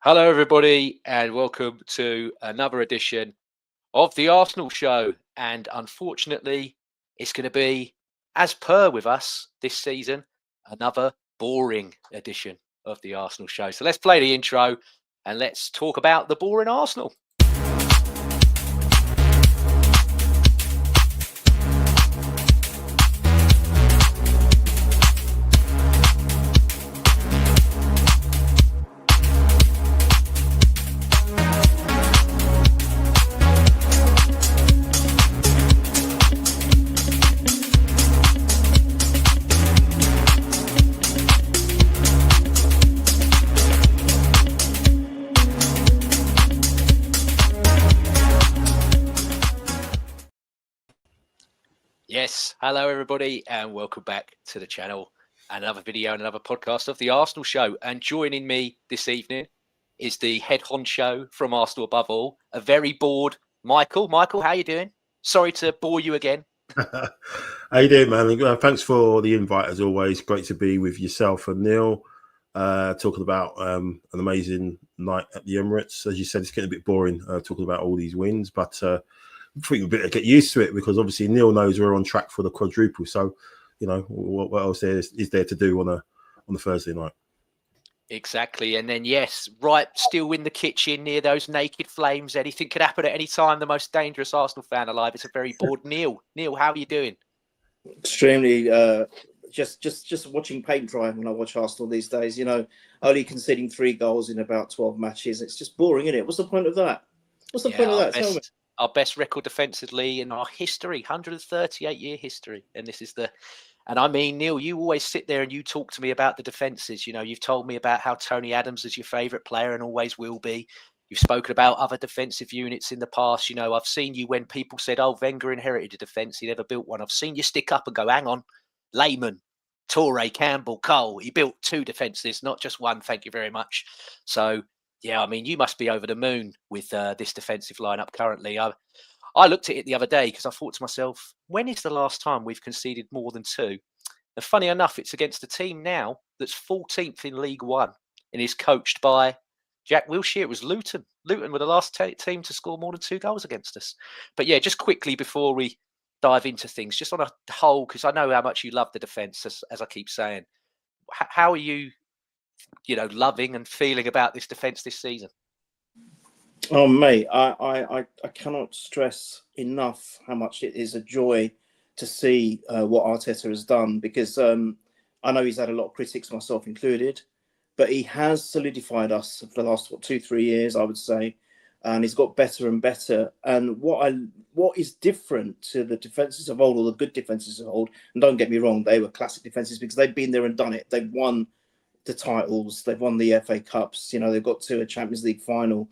Hello, everybody, and welcome to another edition of the Arsenal Show. And unfortunately, it's going to be, as per with us this season, another boring edition of the Arsenal Show. So let's play the intro and let's talk about the boring Arsenal. Yes, hello everybody, and welcome back to the channel. Another video and another podcast of the Arsenal Show. And joining me this evening is the head honcho from Arsenal Above All, a very bored Michael. Michael, how you doing? Sorry to bore you again. How you doing, man? Thanks for the invite, as always. Great to be with yourself and Neil, talking about an amazing night at the Emirates. As you said, it's getting a bit boring talking about all these wins, but I think we better get used to it because obviously Neil knows we're on track for the quadruple. So, you know, what else is there to do on a Thursday night? Exactly. And then, yes, right, still in the kitchen near those naked flames. Anything could happen at any time. The most dangerous Arsenal fan alive. It's a very bored Neil. Neil, how are you doing? Extremely. Just watching paint dry when I watch Arsenal these days. You know, only conceding 3 goals in about 12 matches. It's just boring, isn't it? What's the point of that? What's the point of that? Tell me. Our best record defensively in our history, 138-year history. And this is and I mean, Neil, you always sit there and you talk to me about the defences. You know, you've told me about how Tony Adams is your favourite player and always will be. You've spoken about other defensive units in the past. You know, I've seen you when people said, oh, Wenger inherited a defence. He never built one. I've seen you stick up and go, hang on, Lehman, Torre, Campbell, Cole. He built 2 defences, not just one. Thank you very much. So, yeah, I mean, you must be over the moon with this defensive lineup currently. I looked at it the other day because I thought to myself, when is the last time we've conceded more than 2? And funny enough, it's against a team now that's 14th in League One and is coached by Jack Wilshere. It was Luton. Luton were the last team to score more than 2 goals against us. But yeah, just quickly before we dive into things, just on a whole, because I know how much you love the defence, as I keep saying. How are you, loving and feeling about this defence this season? Oh, mate, I cannot stress enough how much it is a joy to see what Arteta has done because I know he's had a lot of critics, myself included, but he has solidified us for the last 2-3 years, I would say, and he's got better and better. And what is different to the defences of old, or the good defences of old, and don't get me wrong, they were classic defences because they've been there and done it. They've won the titles, they've won the FA Cups, they've got to a Champions League final.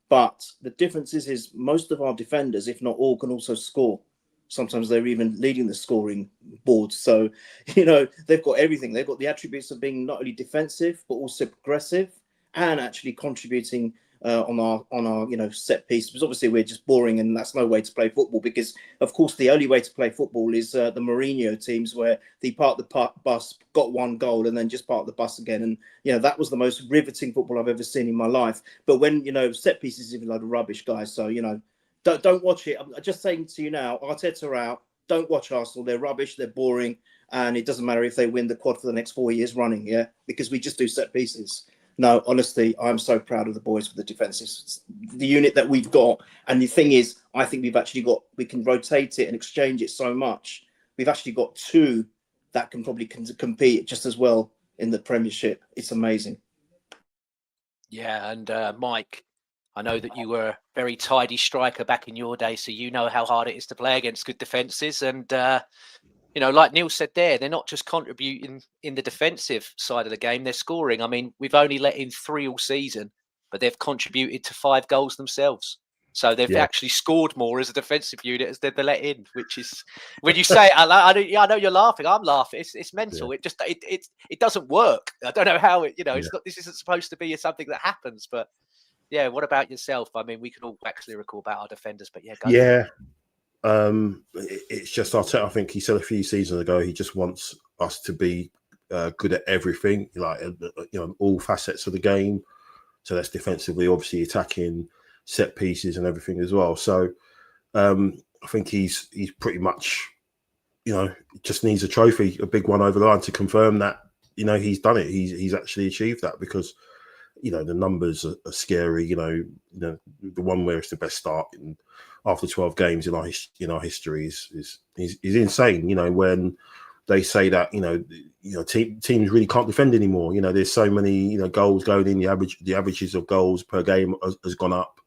But the difference is most of our defenders, if not all, can also score. Sometimes they're even leading the scoring board. So, they've got everything. They've got the attributes of being not only defensive, but also progressive and actually contributing on our set piece. Because obviously we're just boring and that's no way to play football because, of course, the only way to play football is the Mourinho teams where they park the bus, got 1 goal and then just park the bus again. And, that was the most riveting football I've ever seen in my life. But when, set pieces is even like rubbish, guys. So, don't watch it. I'm just saying to you now, Arteta out. Don't watch Arsenal. They're rubbish. They're boring. And it doesn't matter if they win the quad for the next 4 years running, yeah? Because we just do set pieces. No, honestly, I'm so proud of the boys for the defences. The unit that we've got. And the thing is, I think we can rotate it and exchange it so much. We've actually got 2 that can probably compete just as well in the Premiership. It's amazing. Yeah, and Mike, I know that you were a very tidy striker back in your day, so you know how hard it is to play against good defences. And, like Neil said there, they're not just contributing in the defensive side of the game, they're scoring. I mean, we've only let in 3 all season, but they've contributed to 5 goals themselves. So they've actually scored more as a defensive unit as they're let in, which is, when you say, I know you're laughing, I'm laughing. It's mental. Yeah. It doesn't work. I don't know how it's not, this isn't supposed to be something that happens, but yeah. What about yourself? I mean, we can all wax lyrical about our defenders, but go. Yeah. It's just, I think he said a few seasons ago, he just wants us to be good at everything, like, all facets of the game. So that's defensively, obviously attacking, set pieces and everything as well. So I think he's pretty much, just needs a trophy, a big one over the line to confirm that, he's done it. He's actually achieved that, because, the numbers are scary. The one where it's the best start after 12 games in our history is insane. When they say that, teams really can't defend anymore. There's so many, goals going in. The averages of goals per game has gone up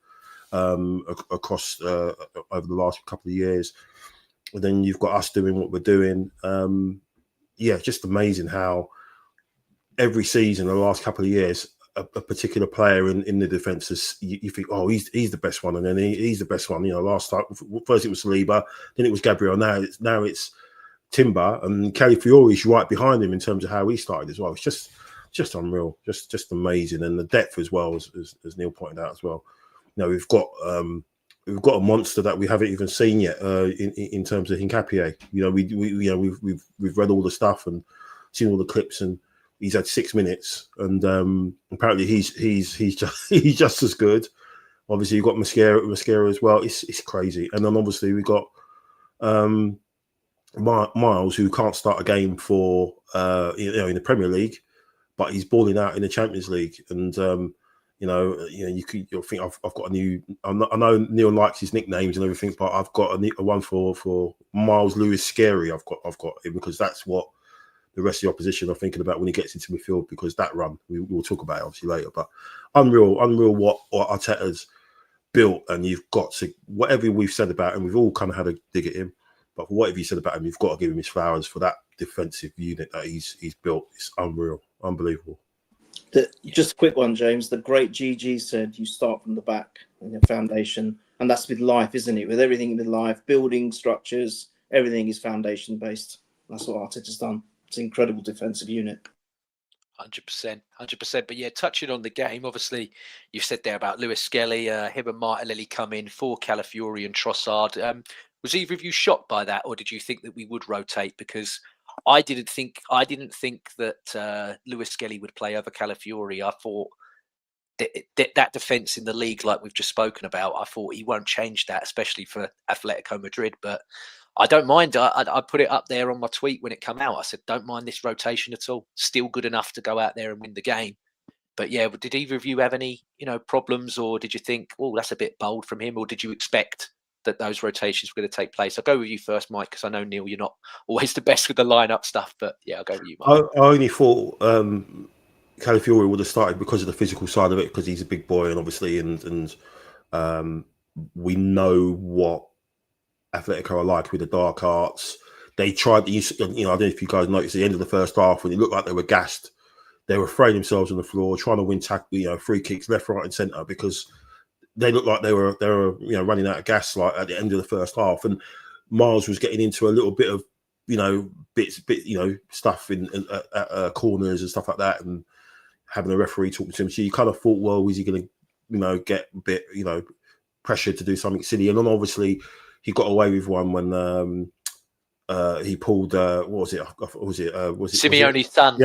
across over the last couple of years. And then you've got us doing what we're doing. Just amazing how every season, the last couple of years, a particular player in the defence is, you think, oh, he's the best one, and then he's the best one. Last time, first it was Saliba, then it was Gabriel. Now it's Timber, and Calafiori's right behind him in terms of how he started as well. It's just unreal, just amazing, and the depth as well, as Neil pointed out as well. We've got a monster that we haven't even seen yet in terms of Hincapié. We've read all the stuff and seen all the clips, and he's had 6 minutes, and apparently he's just as good. Obviously, you've got Mascara as well. It's crazy, and then obviously we got Miles, who can't start a game for in the Premier League, but he's balling out in the Champions League, and you'll think I've got a new. I know Neil likes his nicknames and everything, but I've got a one for Miles Lewis Scary. I've got him, because that's what the rest of the opposition are thinking about when he gets into midfield, because that run we'll talk about it obviously later. But unreal what Arteta's built, and you've got to, whatever we've said about him, we've all kind of had a dig at him, but for whatever you said about him, you've got to give him his flowers for that defensive unit that he's built. It's unreal, unbelievable. Just a quick one, James. The great GG said you start from the back in the foundation, and that's with life, isn't it? With everything with life, building structures, everything is foundation based. That's what Arteta's done. It's an incredible defensive unit. 100%. But yeah, touching on the game, obviously you said there about Lewis Skelly, him and Martinelli come in for Calafiori and Trossard. Was either of you shocked by that, or did you think that we would rotate? Because I didn't think that Lewis Skelly would play over Calafiori. I thought that defence in the league, like we've just spoken about, I thought he won't change that, especially for Atletico Madrid. But I don't mind. I put it up there on my tweet when it came out. I said, don't mind this rotation at all. Still good enough to go out there and win the game. But yeah, did either of you have any, problems, or did you think, oh, that's a bit bold from him, or did you expect that those rotations were going to take place? I'll go with you first, Mike, because I know, Neil, you're not always the best with the lineup stuff. But yeah, I'll go with you, Mike. I only thought Calafiori would have started because of the physical side of it, because he's a big boy, and obviously, and we know what Atletico are like with the dark arts. They tried to use, I don't know if you guys noticed at the end of the first half, when it looked like they were gassed, they were throwing themselves on the floor, trying to win free kicks left, right, and centre, because they looked like they were running out of gas like at the end of the first half. And Miles was getting into a little bit of stuff in corners and stuff like that, and having a referee talking to him. So you kind of thought, well, is he going to get a bit pressured to do something silly? And then obviously he got away with one when he pulled what was it Simeone's son?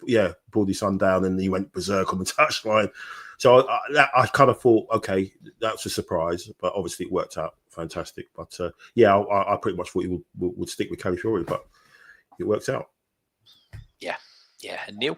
Yeah, pulled his son down, and he went berserk on the touchline. So I kind of thought, okay, that's a surprise, but obviously it worked out fantastic. But I pretty much thought he would stick with Calafiori, but it works out. Yeah. And Neil?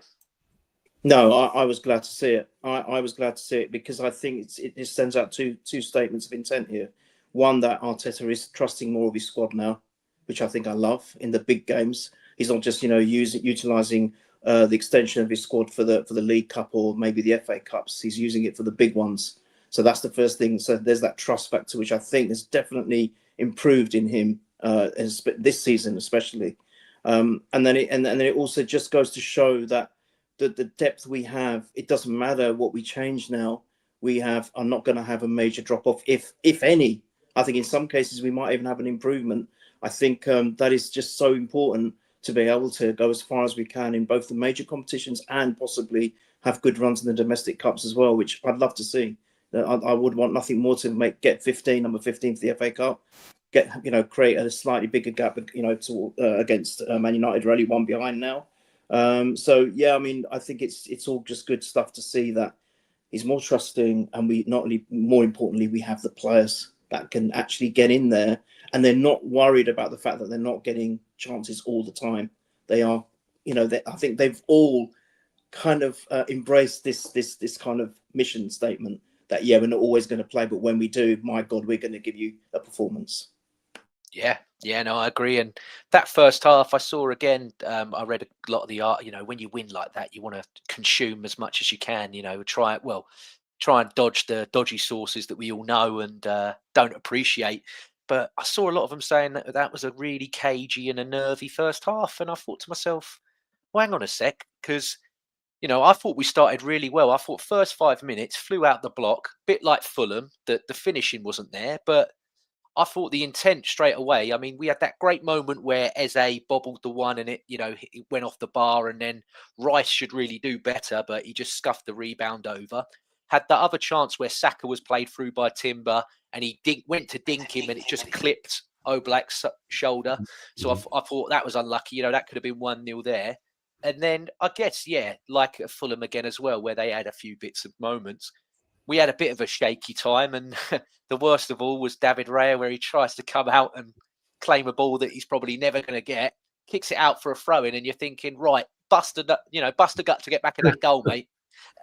No, I was glad to see it. I was glad to see it, because I think it sends out two statements of intent here. One, that Arteta is trusting more of his squad now, which I think I love in the big games. He's not just utilising the extension of his squad for the League Cup or maybe the FA Cups. He's using it for the big ones. So that's the first thing. So there's that trust factor, which I think has definitely improved in him this season, especially. And then it also just goes to show that the depth we have, it doesn't matter what we change now. We are not going to have a major drop off, if any. I think in some cases we might even have an improvement. I think that is just so important, to be able to go as far as we can in both the major competitions and possibly have good runs in the domestic cups as well, which I'd love to see. I would want nothing more to get number 15 for the FA Cup, create a slightly bigger gap, against Man United, really one behind now. I think it's all just good stuff to see that he's more trusting, and we not only, more importantly, we have the players that can actually get in there, and they're not worried about the fact that they're not getting chances all the time. They are, I think they've all kind of embraced this kind of mission statement that, yeah, we're not always going to play, but when we do, my God, we're going to give you a performance. Yeah, no, I agree. And that first half, I saw again. I read a lot of the art. When you win like that, you want to consume as much as you can. Try and dodge the dodgy sources that we all know and don't appreciate. But I saw a lot of them saying that was a really cagey and a nervy first half, and I thought to myself, well, hang on a sec, because I thought we started really well. I thought first 5 minutes flew out the block, bit like Fulham. That the finishing wasn't there, but I thought the intent straight away. I mean, we had that great moment where Eze bobbled the one and it went off the bar, and then Rice should really do better, but he just scuffed the rebound over. Had the other chance where Saka was played through by Timber and he went to dink him and it just clipped Oblak's shoulder. So I thought that was unlucky. That could have been 1-0 there. And then I guess, like at Fulham again as well, where they had a few bits of moments. We had a bit of a shaky time, and the worst of all was David Raya, where he tries to come out and claim a ball that he's probably never going to get, kicks it out for a throw-in, and you're thinking, right, bust a gut to get back in that goal, mate.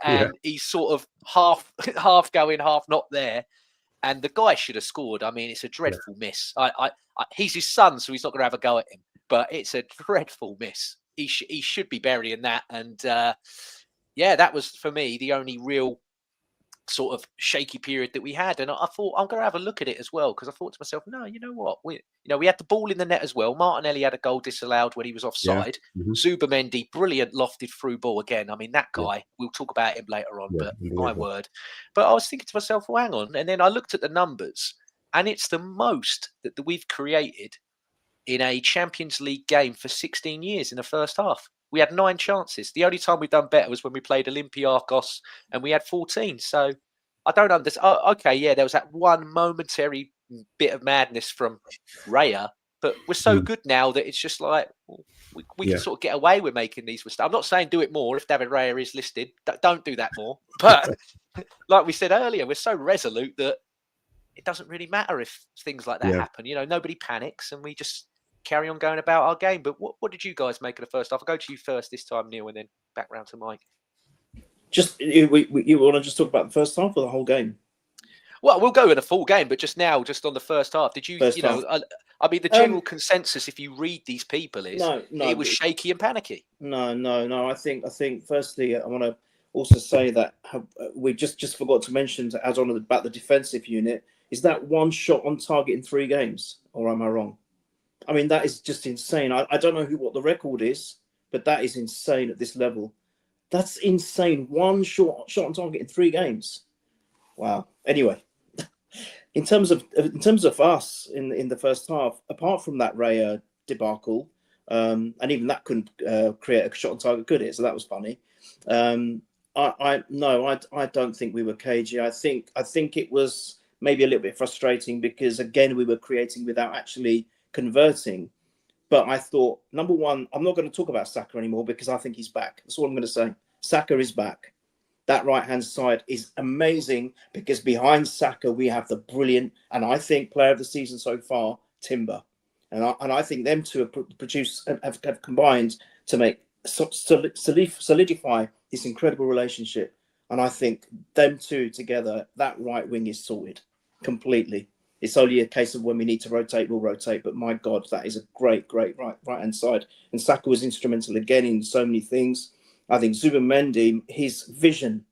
And he's sort of half going, half not there. And the guy should have scored. I mean, it's a dreadful miss. He's his son, so he's not going to have a go at him. But it's a dreadful miss. He should be burying that. And that was for me the only real sort of shaky period that we had. And I thought I'm going to have a look at it as well, because I thought to myself, no, you know what, we had the ball in the net as well. Martinelli had a goal disallowed when he was offside. Zubimendi, brilliant lofted through ball again. I mean, that guy, we'll talk about him later on, but my word. But I was thinking to myself, well, hang on. And then I looked at the numbers, and it's the most that we've created in a Champions League game for 16 years in the first half. We had 9 chances. The only time we've done better was when we played Olympiacos and we had 14. So I don't understand. There was that one momentary bit of madness from Raya, but we're so good now that it's just like we can sort of get away with making these mistakes. I'm not saying do it more if David Raya is listed. Don't do that more. But like we said earlier, we're so resolute that it doesn't really matter if things like that happen. Nobody panics and we just carry on going about our game. But what did you guys make of the first half? I'll go to you first this time, Neil, and then back round to Mike. Just you want to just talk about the first half or the whole game? Well, we'll go in a full game, but just now, just on the first half, did you, I mean, the general consensus, if you read these people, is it was shaky and panicky. No. I think firstly, I want to also say that we just forgot to mention, to add on about the defensive unit, is that one shot on target in 3 games, or am I wrong? I mean, that is just insane. I don't know what the record is, but that is insane at this level. That's insane. One shot on target in 3 games. Wow. Anyway, in terms of us in the first half, apart from that Raya debacle, and even that couldn't create a shot on target, could it? So that was funny. I don't think we were cagey. I think it was maybe a little bit frustrating because again we were creating without actually converting. But I thought, number one, I'm not going to talk about Saka anymore because I think he's back. That's all I'm going to say. Saka is back. That right-hand side is amazing because behind Saka, we have the brilliant, and I think player of the season so far, Timber. And I think them two have combined to make solidify this incredible relationship. And I think them two together, that right wing is sorted completely. It's only a case of when we need to rotate, we'll rotate. But my God, that is a great right-hand side. And Saka was instrumental again in so many things. I think Zubimendi, his vision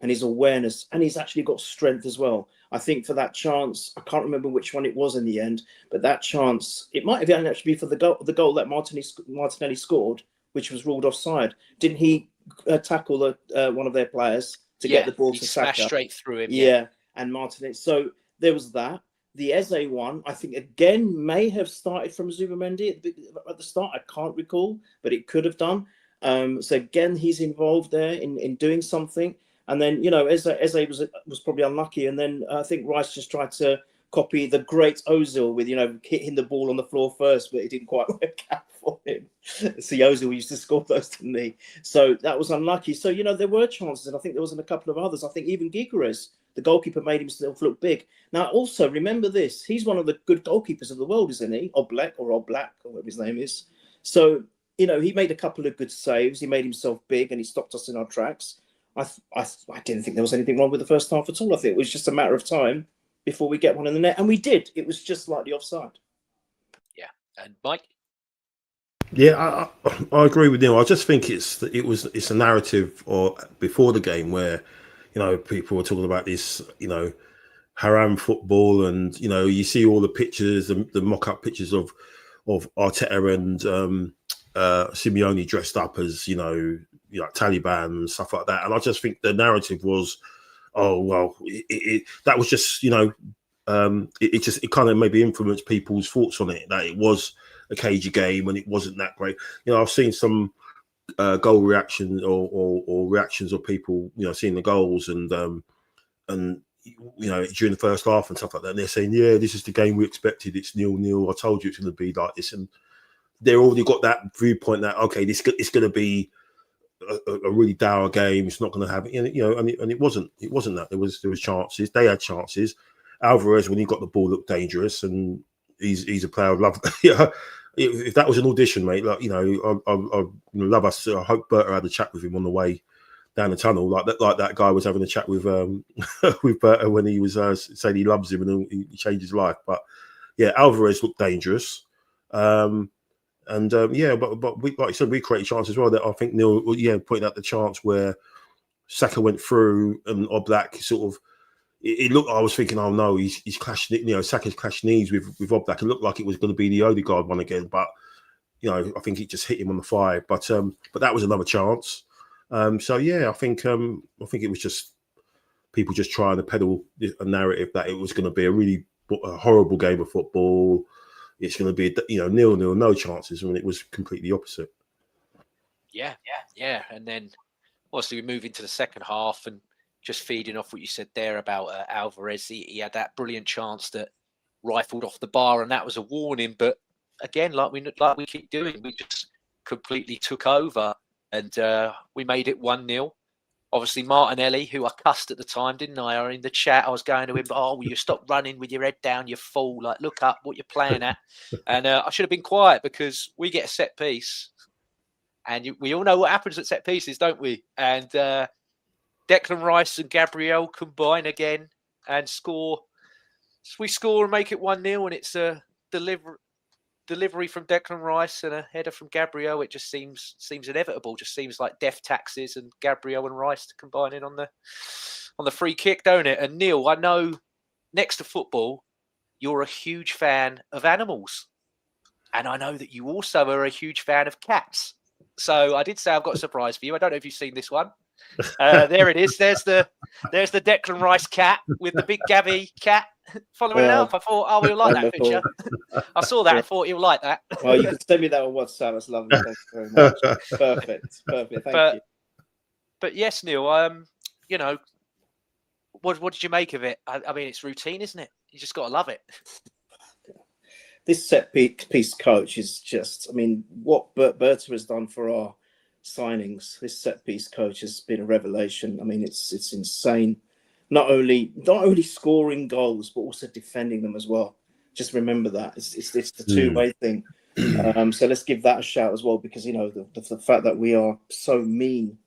and his awareness, and he's actually got strength as well. I think for that chance, I can't remember which one it was in the end, but that chance, it might have actually been for the goal that Martinelli scored, which was ruled offside. Didn't he tackle one of their players to get the ball to Saka? Smashed straight through him. Yeah, and Martinelli. So there was that. The Eze one, I think, again, may have started from Zubimendi at the start. I can't recall, but it could have done. So again, he's involved there in doing something. And then, Eze was probably unlucky. And then I think Rice just tried to copy the great Ozil with, hitting the ball on the floor first, but it didn't quite work out for him. See, Ozil used to score those, didn't he? So that was unlucky. So, there were chances, and I think there was in a couple of others. I think even Gigoras, the goalkeeper, made himself look big. Now, also, remember this. He's one of the good goalkeepers of the world, isn't he? Oblak, or whatever his name is. So, he made a couple of good saves. He made himself big, and he stopped us in our tracks. I didn't think there was anything wrong with the first half at all. I think it was just a matter of time before we get one in the net. And we did. It was just slightly offside. Yeah. And Mike? Yeah, I agree with Neil. I just think it's a narrative or before the game where, people were talking about this, haram football, and you see all the pictures, the mock-up pictures of Arteta and Simeone dressed up as Taliban and stuff like that. And I just think the narrative was, oh well, that was just it kind of maybe influenced people's thoughts on it, that it was a cagey game and it wasn't that great. I've seen some goal reaction or reactions of people, seeing the goals and during the first half and stuff like that, and they're saying, yeah, this is the game we expected. It's 0-0. I told you it's going to be like this, and they've already got that viewpoint that it's going to be a really dour game. It's not going to have, and it wasn't. It wasn't that. There was chances. They had chances. Alvarez, when he got the ball, looked dangerous, and he's a player I'd love. If that was an audition, mate, I love us. I hope Berta had a chat with him on the way down the tunnel, like that guy was having a chat with with Berta when he was saying he loves him and he changed his life. But yeah, Alvarez looked dangerous. But we, like you said, we created chances as well. That I think Neil, pointed out the chance where Saka went through and Oblak sort of. It looked. I was thinking, oh no, he's clashed. Saka's clashed knees with Oblak. It looked like it was going to be the Odegaard one again, but I think it just hit him on the thigh. But that was another chance. I think it was just people just trying to peddle a narrative that it was going to be a horrible game of football. It's going to be 0-0, no chances, when it was completely opposite. Yeah. And then obviously we move into the second half, and just feeding off what you said there about Alvarez, he had that brilliant chance that rifled off the bar, and that was a warning. But again, like we keep doing, we just completely took over, and we made it 1-0. Obviously, Martinelli, who I cussed at the time, didn't I? Or in the chat, I was going to him, oh, will you stop running with your head down, you fool? Like, look up what you're playing at. And I should have been quiet, because we get a set piece, and we all know what happens at set pieces, don't we? And Declan Rice and Gabriel combine again and score. We score and make it 1-0, and it's a delivery from Declan Rice and a header from Gabriel. It just seems inevitable. Just seems like death taxes and Gabriel and Rice combining on the free kick, don't it? And Neil, I know next to football, you're a huge fan of animals, and I know that you also are a huge fan of cats. So I did say I've got a surprise for you. I don't know if you've seen this one. There it is. There's the Declan Rice cat with the big Gabby cat following it up. I thought, oh, we'll like that picture. I saw that. I thought you'll like that. Well, you can send me that on WhatsApp. That's lovely. Thank you very much. Perfect. Thank you. But yes, Neil. What did you make of it? I mean, it's routine, isn't it? You just got to love it. This set piece coach is just. I mean, what Berta has done for our signings, this set piece coach has been a revelation. I mean, it's insane. Not only scoring goals, but also defending them as well. Just remember that it's the two-way thing. So let's give that a shout as well, because the fact that we are so mean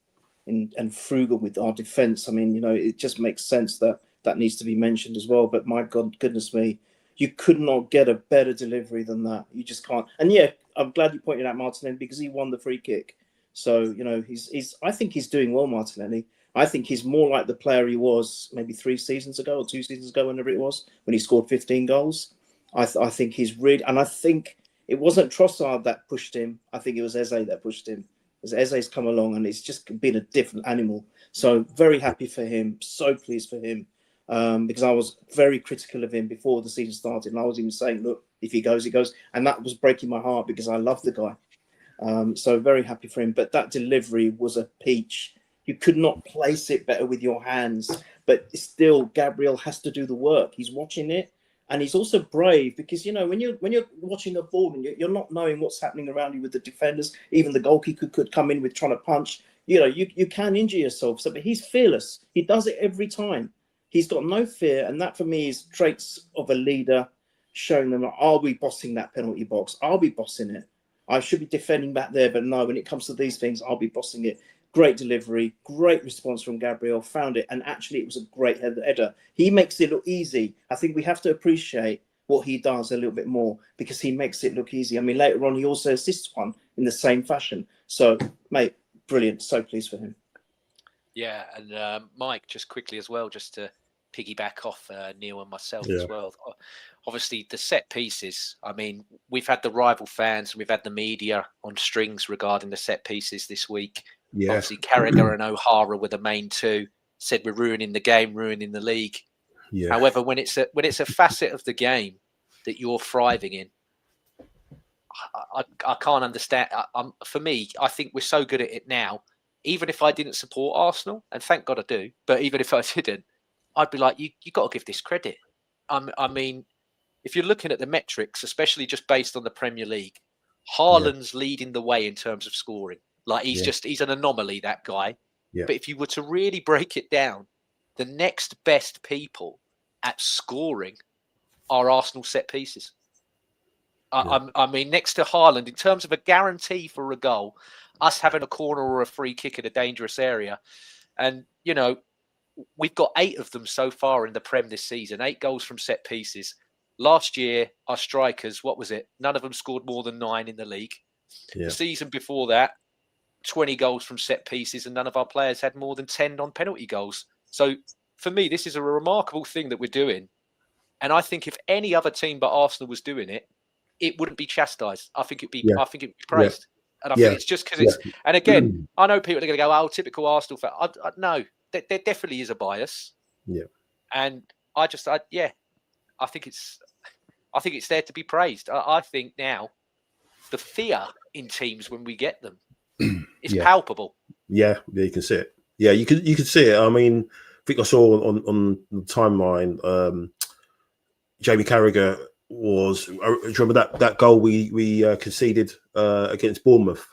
and frugal with our defense. I mean, it just makes sense that needs to be mentioned as well. But my goodness me, you could not get a better delivery than that. You just can't. And yeah, I'm glad you pointed out Martinelli, because he won the free kick. So, I think he's doing well, Martinelli. I think he's more like the player he was maybe 3 seasons ago or 2 seasons ago, whenever it was, when he scored 15 goals. I think he's really, and I think it wasn't Trossard that pushed him. I think it was Eze that pushed him. Because Eze's come along and he's just been a different animal. So very happy for him. So pleased for him. Because I was very critical of him before the season started. And I was even saying, look, if he goes, he goes. And that was breaking my heart, because I love the guy. So very happy for him. But that delivery was a peach. You could not place it better with your hands. But still, Gabriel has to do the work. He's watching it. And he's also brave because, you know, when you're watching a ball and you're not knowing what's happening around you with the defenders, even the goalkeeper could come in with trying to punch. You know, you can injure yourself. So, but he's fearless. He does it every time. He's got no fear, and that for me is traits of a leader, showing them, I'll be bossing that penalty box. I'll be bossing it. I should be defending back there, but no, when it comes to these things, I'll be bossing it. Great delivery, great response from Gabriel, found it, and actually it was a great header. He makes it look easy. I think we have to appreciate what he does a little bit more because he makes it look easy. I mean, later on, he also assists one in the same fashion. So, mate, brilliant. So pleased for him. Yeah, and Mike, just quickly as well, just to piggyback off Neil and myself as well. Obviously, the set pieces. I mean, we've had the rival fans and we've had the media on strings regarding the set pieces this week. Yeah. Obviously, Carragher and O'Hara were the main two. Said we're ruining the game, ruining the league. Yeah. However, when it's a facet of the game that you're thriving in, I can't understand. For me, I think we're so good at it now. Even if I didn't support Arsenal, and thank God I do, but even if I didn't, I'd be like, you got to give this credit. I mean, if you're looking at the metrics, especially just based on the Premier League, Haaland's leading the way in terms of scoring. Like he's an anomaly, that guy. Yeah. But if you were to really break it down, the next best people at scoring are Arsenal set pieces. I mean, next to Haaland, in terms of a guarantee for a goal, us having a corner or a free kick in a dangerous area. And, you know, we've got 8 of them so far in the Prem this season, 8 goals from set pieces. Last year, our strikers, what was it? None of them scored more than 9 in the league. Yeah. The season before that, 20 goals from set pieces, and none of our players had more than 10 on penalty goals. So for me, this is a remarkable thing that we're doing. And I think if any other team but Arsenal was doing it, it wouldn't be chastised. I think it'd be praised. And I think it's just because it's. And again, I know people are going to go, "Oh, typical Arsenal fan." No, there definitely is a bias. Yeah. And I think it's there to be praised. I think now the fear in teams when we get them is palpable. Yeah, you can see it. Yeah, you could see it. I mean, I think I saw on the timeline, Jamie Carragher was. Do you remember that goal we conceded against Bournemouth,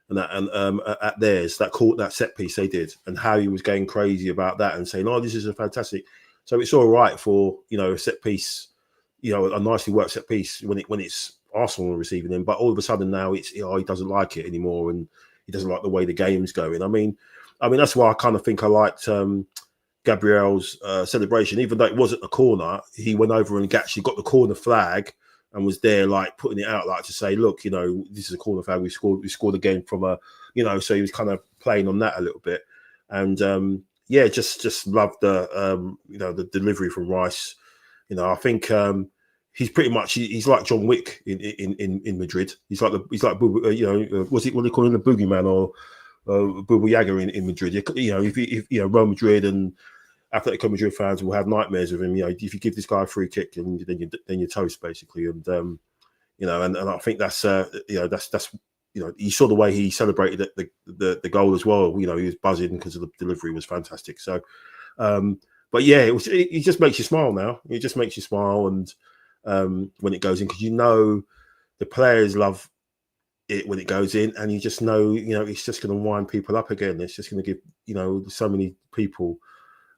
and at theirs, that set piece they did, and how he was going crazy about that and saying, "Oh, this is a fantastic." So it's all right for, you know, a set piece, you know, a nicely worked set piece when it's Arsenal receiving him, but all of a sudden now it's, you know, he doesn't like it anymore and he doesn't like the way the game's going. I mean that's why I kind of think I liked Gabriel's celebration, even though it wasn't a corner. He went over and actually got the corner flag and was there, like putting it out, like to say, look, you know, this is a corner flag. We scored again from a, you know. So he was kind of playing on that a little bit, and just loved the you know, the delivery from Rice. You know, I think he's pretty much he's like John Wick in Madrid. He's like you know, what they call him, the boogeyman or Bubba Yaga in Madrid. You know, if you know, Real Madrid and Atletico Madrid fans will have nightmares of him. You know, if you give this guy a free kick, and then you're toast basically. And you know, and I think that's you know, that's you know, you saw the way he celebrated the goal as well. You know, he was buzzing because the delivery was fantastic. So, but yeah, it just makes you smile now. It just makes you smile, and when it goes in, because you know the players love it when it goes in, and you just know, you know, it's just going to wind people up again. It's just going to give, you know, so many people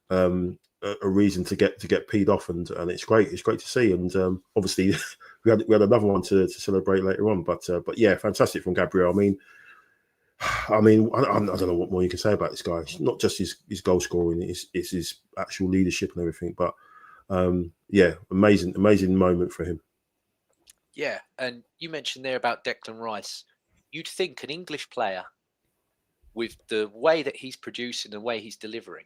a reason to get peed off, and it's great. It's great to see, and obviously we had another one to celebrate later on. But yeah, fantastic from Gabriel. I don't know what more you can say about this guy. It's not just his goal scoring; it's his actual leadership and everything. But yeah, amazing moment for him. Yeah, and you mentioned there about Declan Rice. You'd think an English player, with the way that he's producing, the way he's delivering.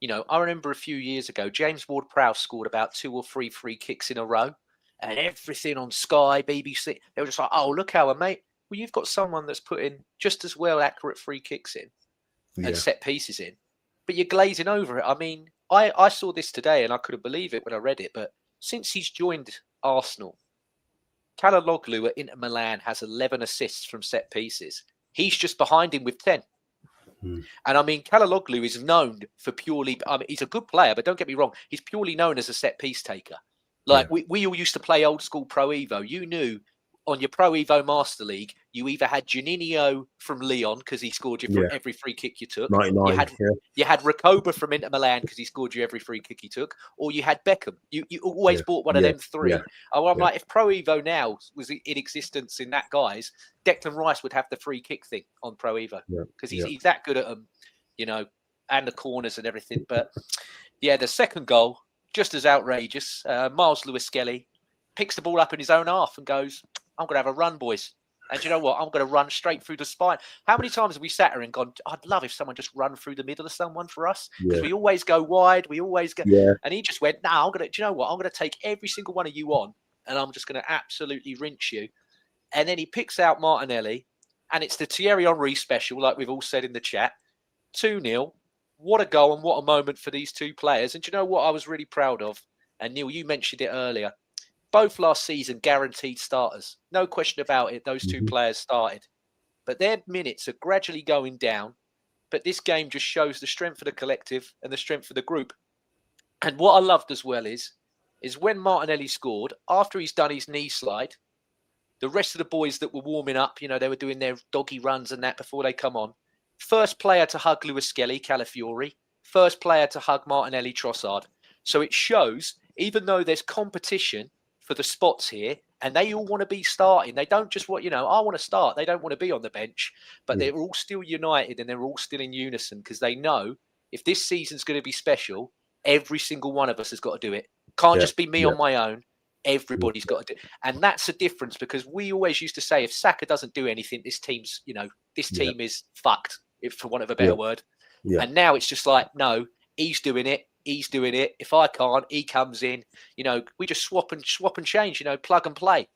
You know, I remember a few years ago, James Ward-Prowse scored about 2 or 3 free kicks in a row, and everything on Sky, BBC, they were just like, "Oh, look how mate. Well, you've got someone that's putting just as well accurate free kicks in and set pieces in, but you're glazing over it." I mean, I saw this today and I couldn't believe it when I read it, but since he's joined Arsenal, Çalhanoğlu at Inter Milan has 11 assists from set pieces. He's just behind him with 10. And I mean, Çalhanoğlu is known for purely, I mean, he's a good player, but don't get me wrong, he's purely known as a set piece taker. Like we all used to play old school Pro Evo. You knew on your Pro Evo Master League, you either had Juninho from Lyon because he scored you for every free kick you took. 99. You had Recoba from Inter Milan because he scored you every free kick he took, or you had Beckham. You always bought one of them three. I'm like, if Pro Evo now was in existence in that guise, Declan Rice would have the free kick thing on Pro Evo because he's that good at them, you know, and the corners and everything. But yeah, the second goal, just as outrageous. Miles Lewis-Skelly picks the ball up in his own half and goes, I'm going to have a run, boys. And you know what? I'm going to run straight through the spine. How many times have we sat here and gone, I'd love if someone just run through the middle of someone for us? Because we always go wide. We always go. And he just went, no, I'm going to, do you know what? I'm going to take every single one of you on and I'm just going to absolutely rinse you. And then he picks out Martinelli and it's the Thierry Henry special, like we've all said in the chat. 2-0. What a goal and what a moment for these two players. And do you know what I was really proud of? And Neil, you mentioned it earlier. Both last season guaranteed starters. No question about it. Those two players started. But their minutes are gradually going down. But this game just shows the strength of the collective and the strength of the group. And what I loved as well is when Martinelli scored, after he's done his knee slide, the rest of the boys that were warming up, you know, they were doing their doggy runs and that before they come on. First player to hug Lewis-Skelly, Calafiori. First player to hug Martinelli, Trossard. So it shows, even though there's competition for the spots here, and they all want to be starting. They don't just want, you know, I want to start. They don't want to be on the bench, but they're all still united and they're all still in unison because they know if this season's going to be special, every single one of us has got to do it. Can't just be me on my own. Everybody's got to do it. And that's the difference because we always used to say if Saka doesn't do anything, this team's, you know, this team is fucked, if for want of a better word. And now it's just like, no, he's doing it. He's doing it. If I can't, he comes in. You know, we just swap and change, you know, plug and play.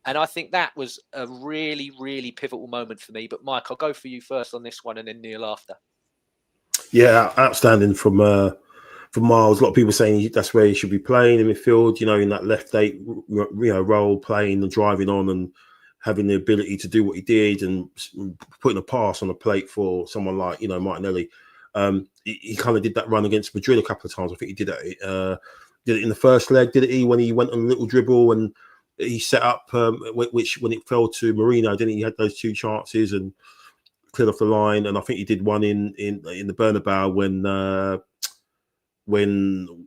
And I think that was a really, really pivotal moment for me. But Mike, I'll go for you first on this one and then Neil after. Yeah, outstanding from Miles. A lot of people saying that's where he should be playing in midfield, you know, in that left eight, you know, role, playing and driving on and having the ability to do what he did and putting a pass on a plate for someone like, you know, Martinelli. He kind of did that run against Madrid a couple of times. I think he did it in the first leg, did he? When he went on a little dribble and he set up, which when it fell to Marino, didn't he? Had those two chances and cleared off the line. And I think he did one in the Bernabeu when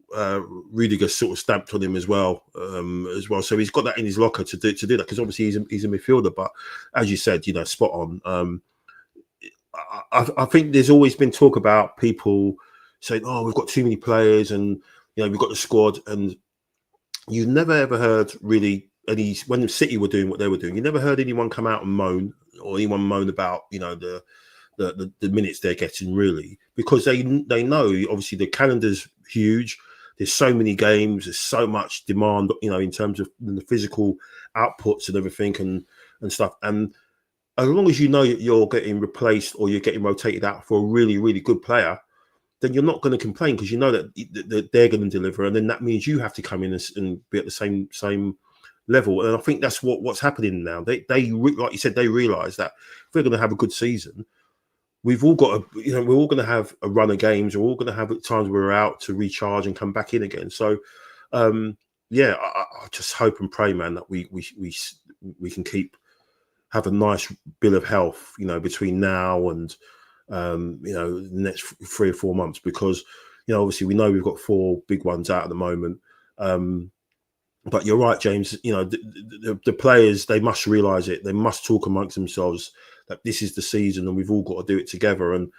Rudiger sort of stamped on him as well. So he's got that in his locker to do that because obviously he's a midfielder. But as you said, you know, spot on. I think there's always been talk about people saying, "Oh, we've got too many players, and you know, we've got the squad." And you never ever heard really any when the City were doing what they were doing. You never heard anyone come out and moan or anyone moan about, you know, the minutes they're getting really, because they know obviously the calendar's huge. There's so many games. There's so much demand, you know, in terms of the physical outputs and everything and stuff. And as long as you know you're getting replaced or you're getting rotated out for a really, really good player, then you're not going to complain because you know that they're going to deliver, and then that means you have to come in and be at the same level. And I think that's what's happening now. They like you said, they realise that if we're going to have a good season, we've all got to, you know, we're all going to have a run of games. We're all going to have times where we're out to recharge and come back in again. So, yeah, I just hope and pray, man, that we can have a nice bill of health, you know, between now and you know, the next 3 or 4 months, because, you know, obviously we know we've got 4 big ones out at the moment. But you're right, James. You know, the players, they must realise it. They must talk amongst themselves that this is the season and we've all got to do it together. And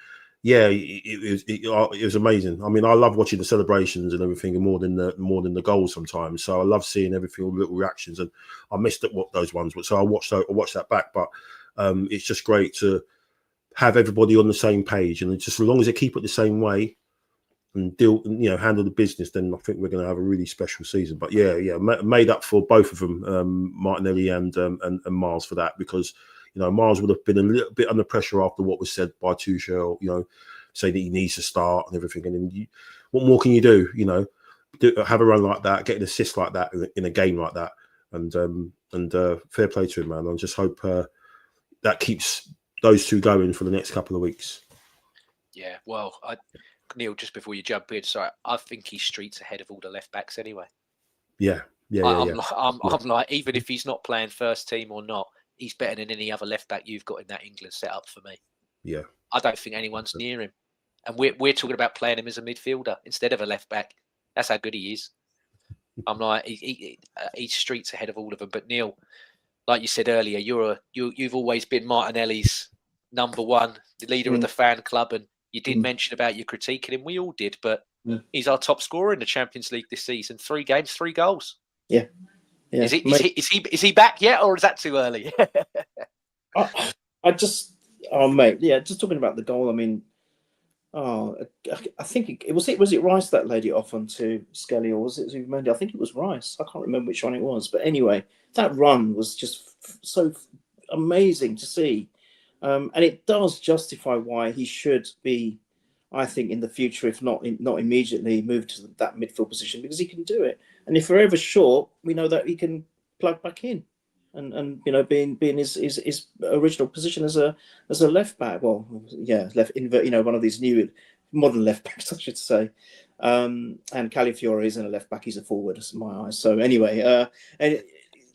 yeah, it was amazing. I mean, I love watching the celebrations and everything more than the goals sometimes. So I love seeing everything, all the little reactions. And I missed what those ones were, so I watched that back. But it's just great to have everybody on the same page, and just as long as they keep it the same way and handle the business, then I think we're going to have a really special season. But yeah, made up for both of them, Martinelli and Miles, for that, because, you know, Miles would have been a little bit under pressure after what was said by Tuchel, you know, saying that he needs to start and everything. And then what more can you do? You know, have a run like that, get an assist like that in a game like that, and fair play to him, man. I just hope that keeps those two going for the next couple of weeks. Yeah, well, Neil, just before you jump in, sorry, I think he's streets ahead of all the left backs anyway. Yeah, yeah, yeah, yeah. I'm like, even if he's not playing first team or not, he's better than any other left back you've got in that England setup for me. Yeah. I don't think anyone's near him. And we're talking about playing him as a midfielder instead of a left back. That's how good he is. I'm like, he's streets ahead of all of them. But Neil, like you said earlier, you've always been Martinelli's number one, the leader of the fan club, and you did mention about you critiquing him. We all did, but he's our top scorer in the Champions League this season. 3 games, 3 goals. Yeah. Is he back yet, or is that too early? I just, mate, yeah, just talking about the goal. I mean, I think was it Rice that laid it off onto Skelly, or was it Zubimendi? I think it was Rice. I can't remember which one it was, but anyway, that run was just so amazing to see, and it does justify why he should be, I think, in the future, if not immediately, moved to that midfield position, because he can do it. And if we're ever short, we know that he can plug back in, and being his original position as a left back. Well, yeah, left invert. One of these new modern left backs, I should say. And Calafiore isn't a left back; he's a forward, in my eyes. So anyway,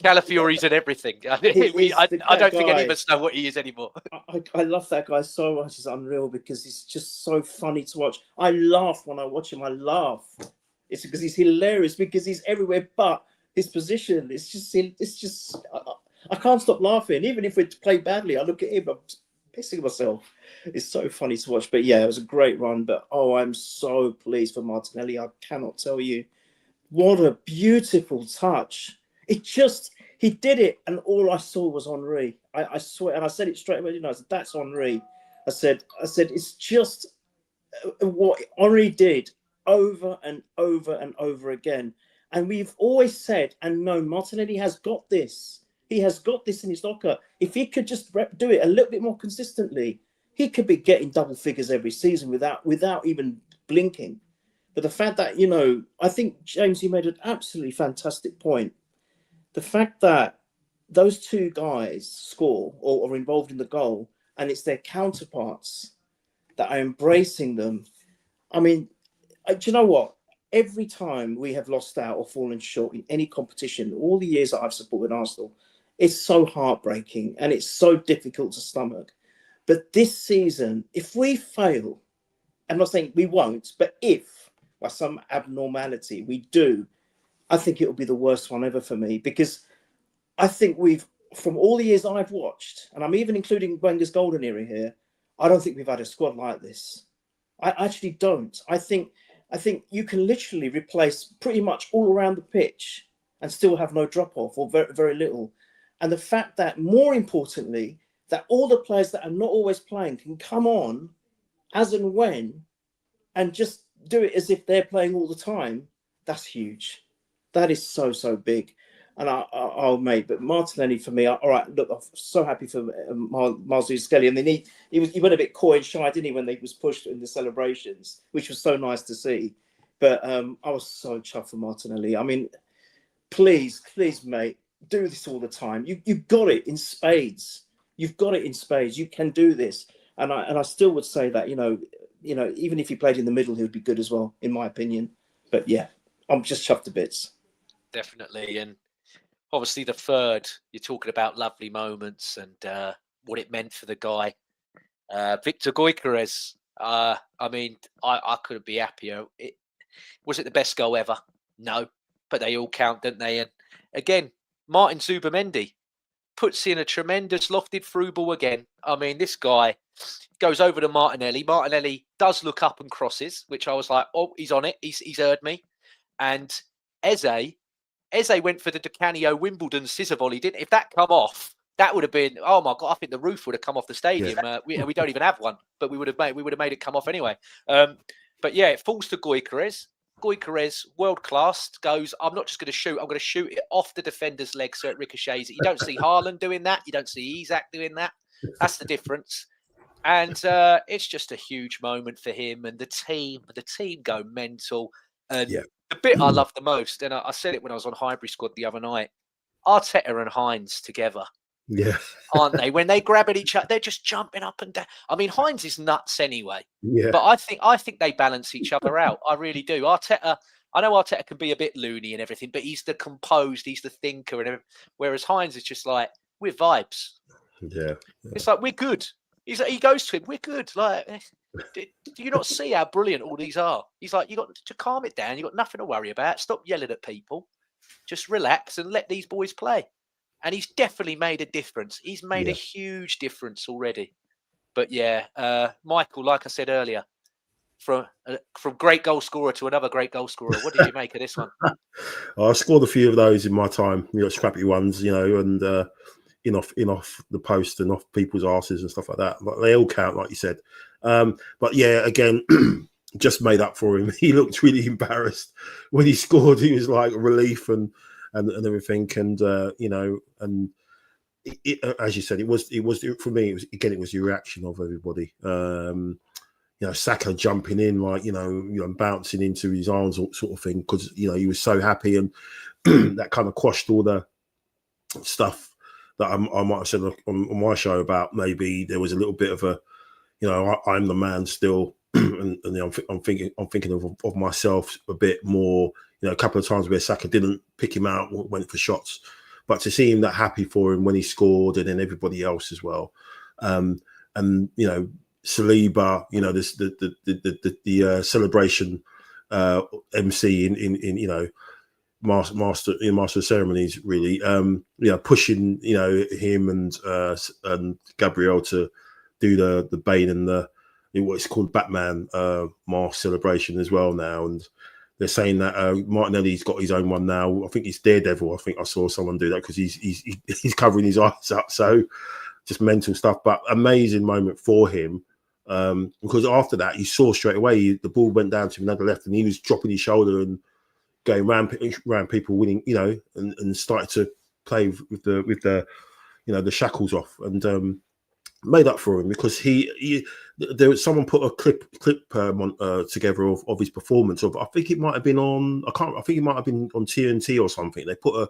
Calafiore's and everything. I don't think any of us know what he is anymore. I love that guy so much. It's unreal because he's just so funny to watch. I laugh when I watch him. I laugh. It's because he's hilarious, because he's everywhere but his position. It's just I can't stop laughing. Even if we play badly, I look at him, I'm pissing myself. It's so funny to watch. But yeah, it was a great run. But I'm so pleased for Martinelli. I cannot tell you what a beautiful touch. He did it, and all I saw was Henry. I swear, and I said it straight away. I said, that's Henry. I said it's just what Henry did over and over and over again. And we've always said and known Martinelli has got this. He has got this in his locker. If he could just do it a little bit more consistently, he could be getting double figures every season without even blinking. But the fact that, I think, James, you made an absolutely fantastic point. The fact that those 2 guys score or are involved in the goal, and it's their counterparts that are embracing them. I mean, do you know what? Every time we have lost out or fallen short in any competition, all the years that I've supported Arsenal, it's so heartbreaking and it's so difficult to stomach. But this season, if we fail, I'm not saying we won't, but if by some abnormality we do, I think it will be the worst one ever for me, because I think from all the years I've watched, and I'm even including Wenger's golden era here, I don't think we've had a squad like this. I actually don't. I think you can literally replace pretty much all around the pitch and still have no drop-off or very, very little. And the fact that, more importantly, that all the players that are not always playing can come on as and when and just do it as if they're playing all the time, that's huge. That is so, so big. And I'll mate, but Martinelli for me, all right, look, I'm so happy for Miles Skelly. And then he went a bit coy and shy, didn't he, when he was pushed in the celebrations, which was so nice to see. But I was so chuffed for Martinelli. I mean, please, mate, do this all the time. You've got it in spades. You've got it in spades. You can do this. And I still would say that, even if he played in the middle, he would be good as well, in my opinion. But yeah, I'm just chuffed to bits. Definitely. And obviously the third, you're talking about lovely moments and what it meant for the guy. Victor Gyökeres, I mean, I couldn't be happier. Was it the best goal ever? No, but they all count, don't they? And again, Martin Zubimendi puts in a tremendous lofted through ball again. I mean, this guy goes over to Martinelli. Martinelli does look up and crosses, which I was like, oh, he's on it. He's heard me. And Eze went for the Di Canio Wimbledon scissor volley, didn't? If that come off, that would have been, oh my God, I think the roof would have come off the stadium. Yeah. We don't even have one, but we would have made it come off anyway. But yeah, it falls to Gyökeres. Gyökeres, world class, goes, I'm not just going to shoot, I'm going to shoot it off the defender's leg so it ricochets. You don't see Haaland doing that. You don't see Isak doing that. That's the difference. And it's just a huge moment for him and the team. The team go mental. And the bit I love the most, and I said it when I was on Highbury Squad the other night, Arteta and Hines together. Yeah. aren't they? When they grab at each other, they're just jumping up and down. I mean, Hines is nuts anyway, Yeah. but I think they balance each other out. I really do. Arteta, I know Arteta can be a bit loony and everything, but he's the composed, he's the thinker, and everything. Whereas Hines is just like, we're vibes. Yeah. It's like, we're good. He goes to him, we're good. Like, do you not see how brilliant all these are? He's like, you got to calm it down. You got nothing to worry about. Stop yelling at people. Just relax and let these boys play. And he's definitely made a difference. He's made a huge difference already. But yeah, Michael, like I said earlier, from great goal scorer to another great goal scorer. What did you make of this one? I scored a few of those in my time, scrappy ones, and in off the post and off people's asses and stuff like that. But they all count, like you said. But yeah, again, just made up for him. He looked really embarrassed when he scored. He was like relief and everything, and and as you said, it was for me. It was the reaction of everybody. Saka jumping in, like bouncing into his arms, sort of thing, because he was so happy, and that kind of quashed all the stuff that I might have said on my show about maybe there was a little bit of a, I'm the man still, and I'm thinking of myself a bit more. A couple of times where Saka didn't pick him out, went for shots, but to see him that happy for him when he scored, and then everybody else as well, and Saliba, the celebration MC in master of ceremonies, really, pushing him and Gabriel to do the Bane and the what's called Batman mask celebration as well now, and they're saying that Martinelli's got his own one now. I think it's Daredevil. I think I saw someone do that because he's covering his eyes up. So just mental stuff, but amazing moment for him. Because after that, you saw straight away the ball went down to him another left, and he was dropping his shoulder and going around people, winning, and started to play with the the shackles off, and made up for him because there was someone put a clip together of his performance. I think it might have been on. I think it might have been on TNT or something. They put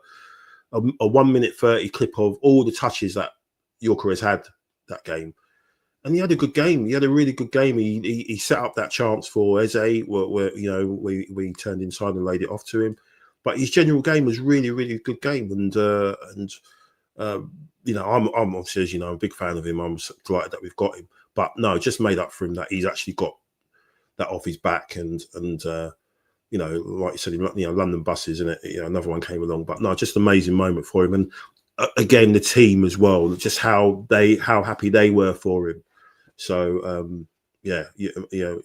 a 1 minute 30 clip of all the touches that Gyökeres had that game. And he had a good game. He had a really good game. He set up that chance for Eze, where we turned inside and laid it off to him. But his general game was really, really a good game. And I'm obviously, as a big fan of him. I'm delighted that we've got him. But no, just made up for him that he's actually got that off his back. And like you said, London buses, and another one came along. But no, just an amazing moment for him. And again, the team as well, just how happy they were for him. So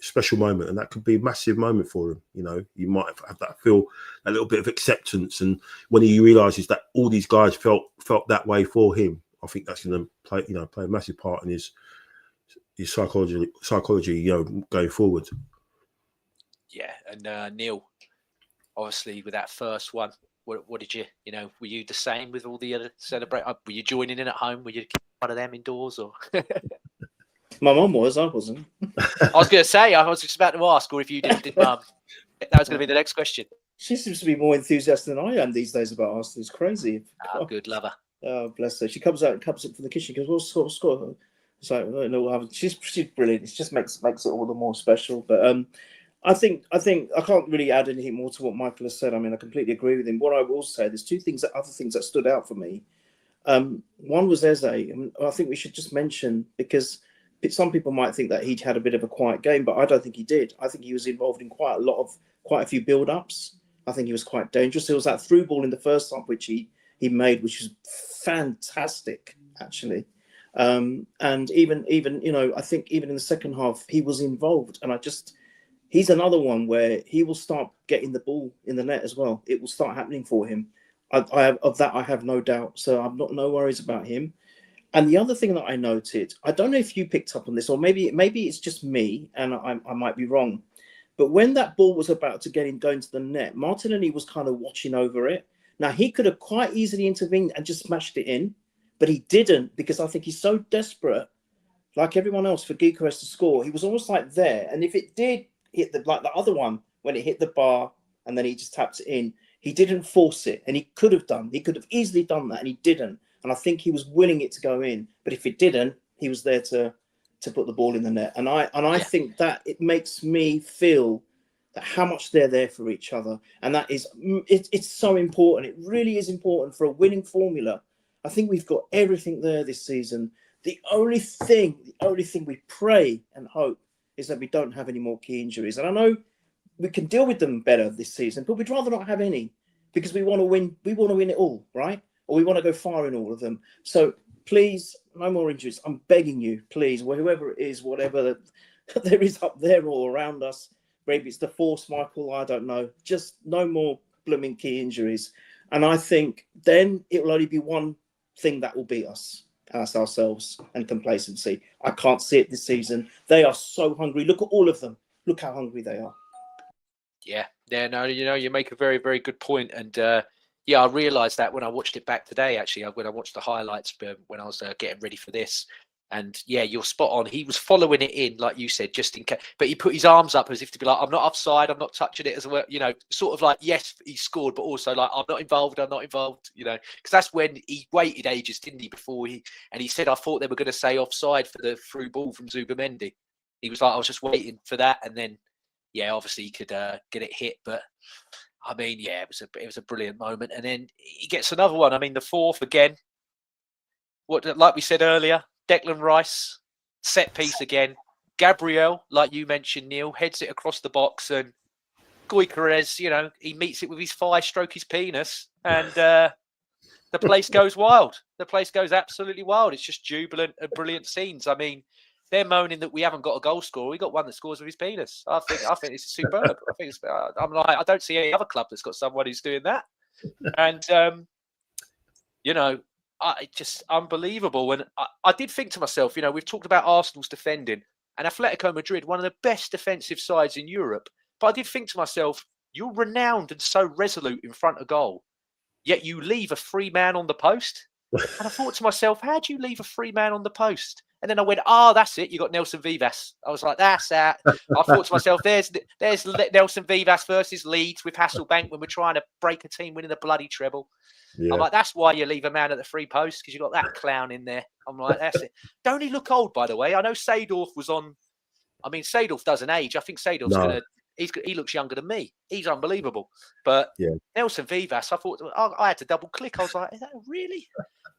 special moment, and that could be a massive moment for him. You might have that feel a little bit of acceptance, and when he realizes that all these guys felt that way for him, I think that's going to play a massive part in his psychology, going forward. Yeah, and Neil, obviously with that first one, what did you, were you the same with all the other celebrate? Were you joining in at home? Were you one of them indoors or? My mum was. I wasn't. I was going to say, I was just about to ask, or if you did mum. That was going to be the next question. She seems to be more enthusiastic than I am these days about Arsenal. It's crazy. Oh, good, love her. Oh, bless her. She comes out and cups it from the kitchen. She goes, "What's score?" It's like, no, she's brilliant. It just makes it all the more special. But I think I can't really add anything more to what Michael has said. I mean, I completely agree with him. What I will say, there's other things that stood out for me. One was Eze, and I think we should just mention, because some people might think that he'd had a bit of a quiet game, but I don't think he did. I think he was involved in quite a few build-ups. I think he was quite dangerous. There was that through ball in the first half which he made, which was fantastic, actually. And even I think even in the second half he was involved, and he's another one where he will start getting the ball in the net as well. It will start happening for him. I have no doubt. So I've no worries about him. And the other thing that I noted, I don't know if you picked up on this, or maybe it's just me, and I might be wrong, but when that ball was about to go into the net, Martinelli was kind of watching over it. Now, he could have quite easily intervened and just smashed it in, but he didn't, because I think he's so desperate, like everyone else, for Gyökeres to score. He was almost like there, and if it did hit like the other one, when it hit the bar and then he just tapped it in, he didn't force it, and he could have easily done that, and he didn't. and I think he was willing it to go in. But if it didn't, he was there to put the ball in the net. And I think that it makes me feel that how much they're there for each other, and that is it's so important. It really is important for a winning formula. I think we've got everything there this season. The only thing we pray and hope is that we don't have any more key injuries. And I know we can deal with them better this season, but we'd rather not have any, because we want to win. We want to win it all, right? Or we want to go far in all of them. So please, no more injuries. I'm begging you, please, whoever it is, whatever there is up there or around us, maybe it's the force, Michael, I don't know. Just no more blooming key injuries. And I think then it will only be one thing that will beat us, and that's ourselves and complacency. I can't see it this season. They are so hungry. Look at all of them. Look how hungry they are. Yeah, no, you make a very, very good point. And I realised that when I watched it back today, actually, when I watched the highlights when I was getting ready for this. And yeah, you're spot on. He was following it in, like you said, just in case. But he put his arms up as if to be like, I'm not offside, I'm not touching it as well. Sort of like, yes, he scored, but also like, I'm not involved. Because that's when he waited ages, didn't he, before he said, I thought they were going to say offside for the through ball from Zubamendi. He was like, I was just waiting for that. And then, yeah, obviously he could get it hit. But I mean, yeah, it was a brilliant moment. And then he gets another one. I mean, the fourth again. Like we said earlier, Declan Rice, set piece again. Gabriel, like you mentioned, Neil, heads it across the box, and Gyökeres, he meets it with his thigh, stroke his penis, and the place goes wild. The place goes absolutely wild. It's just jubilant and brilliant scenes. I mean, they're moaning that we haven't got a goal scorer. We got one that scores with his penis. I think it's superb. I don't see any other club that's got someone who's doing that, and it's just unbelievable. And I did think to myself, we've talked about Arsenal's defending, and Atletico Madrid, one of the best defensive sides in Europe. But I did think to myself, you're renowned and so resolute in front of goal, yet you leave a free man on the post. And I thought to myself, how do you leave a free man on the post? And then I went, that's it. You got Nelson Vivas. I was like, that's that. I thought to myself, there's Nelson Vivas versus Leeds with Hasselbank when we're trying to break a team winning a bloody treble. Yeah. I'm like, that's why you leave a man at the free post, because you got that clown in there. I'm like, that's it. Don't he look old, by the way? I know Seedorf was on. I mean, Seedorf doesn't age. I think Seedorf's he looks younger than me. He's unbelievable. But Nelson Vivas, I thought, I had to double click. I was like, is that really?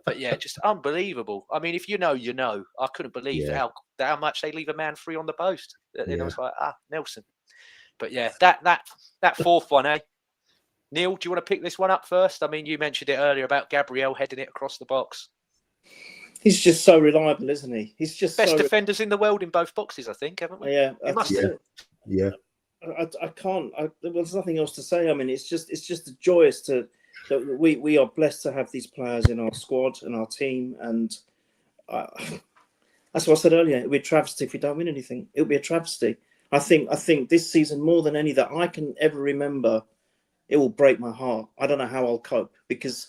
But yeah, just unbelievable. I mean, if you know. I couldn't believe how much they leave a man free on the post. And I was like, Nelson. But yeah, that fourth one, eh? Neil, do you want to pick this one up first? I mean, you mentioned it earlier about Gabriel heading it across the box. He's just so reliable, isn't he? He's just best defenders in the world in both boxes, I think, haven't we? Yeah, yeah. I can't. There's nothing else to say. I mean, it's just joyous that we are blessed to have these players in our squad and our team, and that's what I said earlier. It'll be a travesty if we don't win anything. It'll be a travesty. I think this season, more than any that I can ever remember, it will break my heart. I don't know how I'll cope, because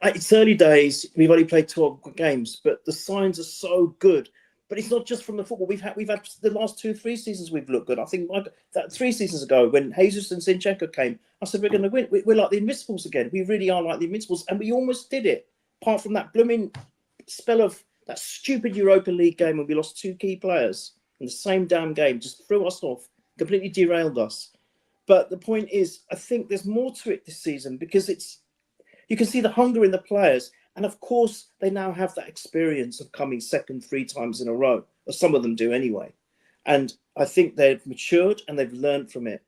it's early days. We've only played 12 games, but the signs are so good. But it's not just from the football. We've had the last 2-3 seasons we've looked good. I think that 3 seasons ago when Jesus and Zinchenko came, I said we're going to win. We're like the Invincibles again. We really are like the Invincibles, and we almost did it. Apart from that blooming spell of that stupid Europa League game when we lost 2 key players in the same damn game, just threw us off, completely derailed us. But the point is, I think there's more to it this season, because you can see the hunger in the players. And of course, they now have that experience of coming second 3 times in a row, or some of them do anyway. And I think they've matured and they've learned from it.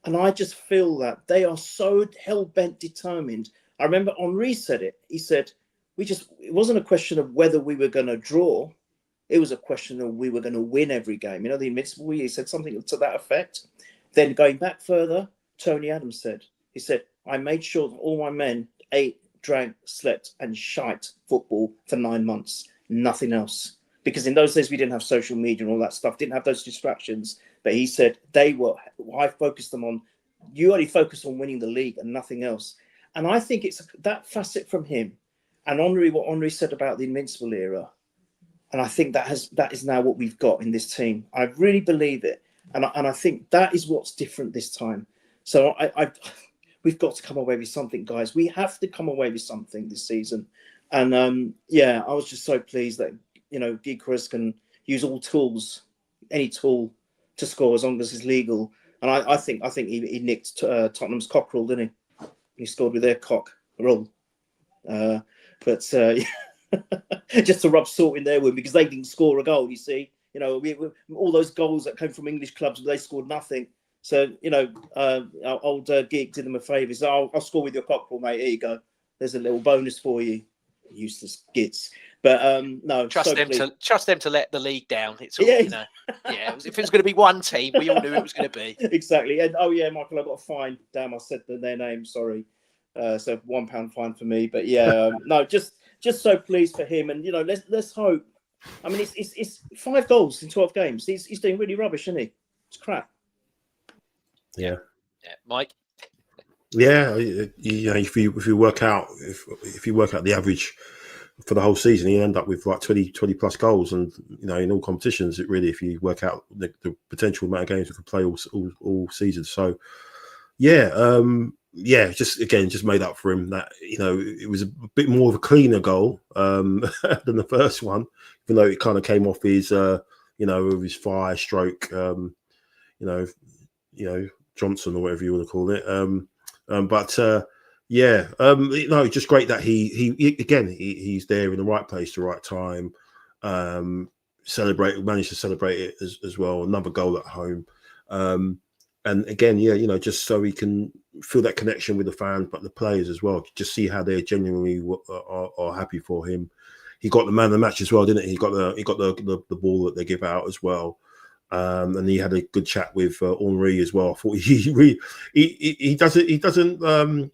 And I just feel that they are so hell-bent determined. I remember Henri said it. He said, it wasn't a question of whether we were going to draw. It was a question of we were going to win every game. The Invincible, he said something to that effect. Then going back further, Tony Adams said, I made sure that all my men ate, drank, slept and shite football for 9 months, nothing else. Because in those days we didn't have social media and all that stuff, didn't have those distractions. But he said I focused them on, you only focus on winning the league and nothing else. And I think it's that facet from him and what Henri said about the Invincible era. And I think that is now what we've got in this team. I really believe it. And I think that is what's different this time. So we've got to come away with something, guys. We have to come away with something this season. And yeah, I was just so pleased that Gyökeres can use all tools, any tool to score as long as it's legal. And I think he nicked Tottenham's cockerel, didn't he? He scored with their cockerel. But just to rub salt in their wound, because they didn't score a goal. You see, all those goals that came from English clubs, they scored nothing. So our old Gig did them a favour. So I'll score with your cockerel, mate. Here you go. There's a little bonus for you. Useless gits. But no, trust them to let the league down. It's all, yeah. If it was going to be one team, we all knew it was going to be. Exactly. And Michael, I got a fine. Damn, I said their name. Sorry. So £1 fine for me. But yeah, no, just so pleased for him. And let's hope. I mean, it's 5 goals in 12 games. He's doing really rubbish, isn't he? It's crap. Yeah. Mike. Yeah, if you work out the average for the whole season, you end up with like 20 plus goals, and in all competitions, it really, if you work out the potential amount of games we could play all season. So just made up for him that it was a bit more of a cleaner goal than the first one, even though it kind of came off his with his fire stroke Johnson or whatever you want to call it. Just great that he's there in the right place, the right time. Managed to celebrate it as well. Another goal at home. And again, just so he can feel that connection with the fans, but the players as well. Just see how they genuinely are happy for him. He got the man of the match as well, didn't he? He got the ball that they give out as well. And he had a good chat with Henri as well. I thought he doesn't.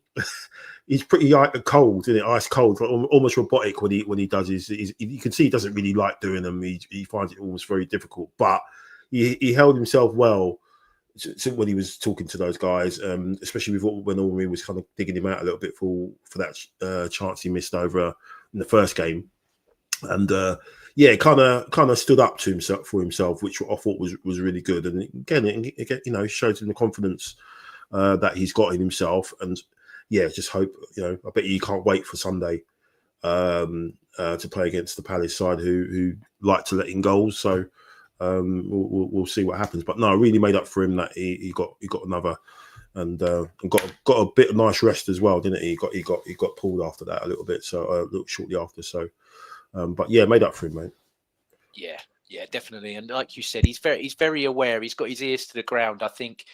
He's pretty cold, isn't it? Ice cold, almost robotic when he does his. You can see he doesn't really like doing them. He finds it almost very difficult, but he held himself well when he was talking to those guys, especially when Henri was kind of digging him out a little bit for that chance he missed over in the first game, and. Kind of stood up to himself, which I thought was really good. And again, it shows him the confidence that he's got in himself. And just hope, I bet you can't wait for Sunday to play against the Palace side who like to let in goals. So we'll see what happens. But no, I really made up for him that he got another and got a bit of nice rest as well, didn't he? He got pulled after that a little bit, so a little shortly after. So. But made up for him, mate. Yeah, definitely. And like you said, he's very aware. He's got his ears to the ground. I think,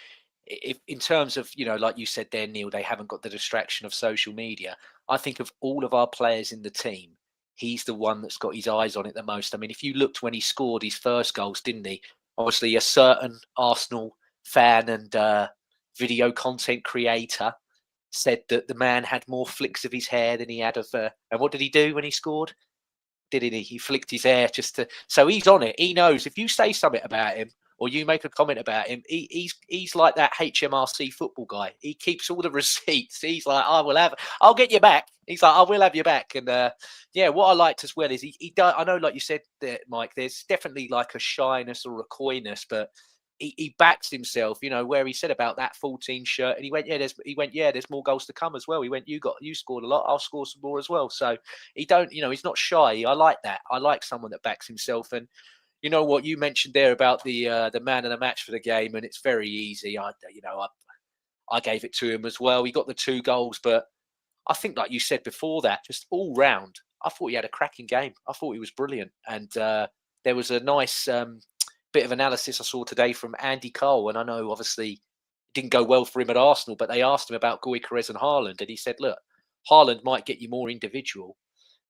if in terms of like you said there, Neil, they haven't got the distraction of social media. I think of all of our players in the team, he's the one that's got his eyes on it the most. I mean, if you looked when he scored his first goals, didn't he? Obviously, a certain Arsenal fan and video content creator said that the man had more flicks of his hair than he had of. And what did he do when he scored? Didn't he? He flicked his hair so he's on it. He knows if you say something about him or you make a comment about him, he's like that HMRC football guy. He keeps all the receipts. He's like, I'll get you back. He's like, I will have you back. And what I liked as well is he does. I know, like you said there, Mike, there's definitely like a shyness or a coyness, but he backs himself, where he said about that 14 shirt, and he went, there's more goals to come as well. He went, you scored a lot, I'll score some more as well. So he's not shy. I like that. I like someone that backs himself. And you know what you mentioned there about the man of the match for the game, and it's very easy. I gave it to him as well. He got the 2 goals, but I think, like you said before that, just all round, I thought he had a cracking game. I thought he was brilliant, and there was a nice. Bit of analysis I saw today from Andy Cole, and I know obviously it didn't go well for him at Arsenal, but they asked him about Gyökeres and Haaland, and he said, look, Haaland might get you more individual,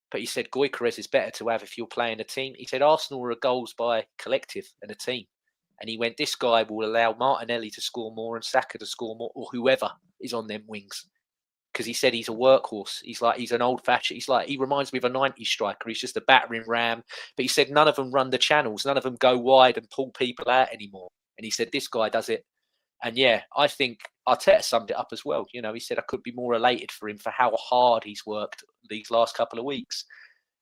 but he said Gyökeres is better to have if you're playing a team. He said Arsenal are a goals by collective and a team, and he went, this guy will allow Martinelli to score more and Saka to score more, or whoever is on them wings. Because he said he's a workhorse. He's an old-fashioned. He reminds me of a 90s striker. He's just a battering ram. But he said none of them run the channels. None of them go wide and pull people out anymore. And he said this guy does it. And I think Arteta summed it up as well. He said I could be more elated for him for how hard he's worked these last couple of weeks.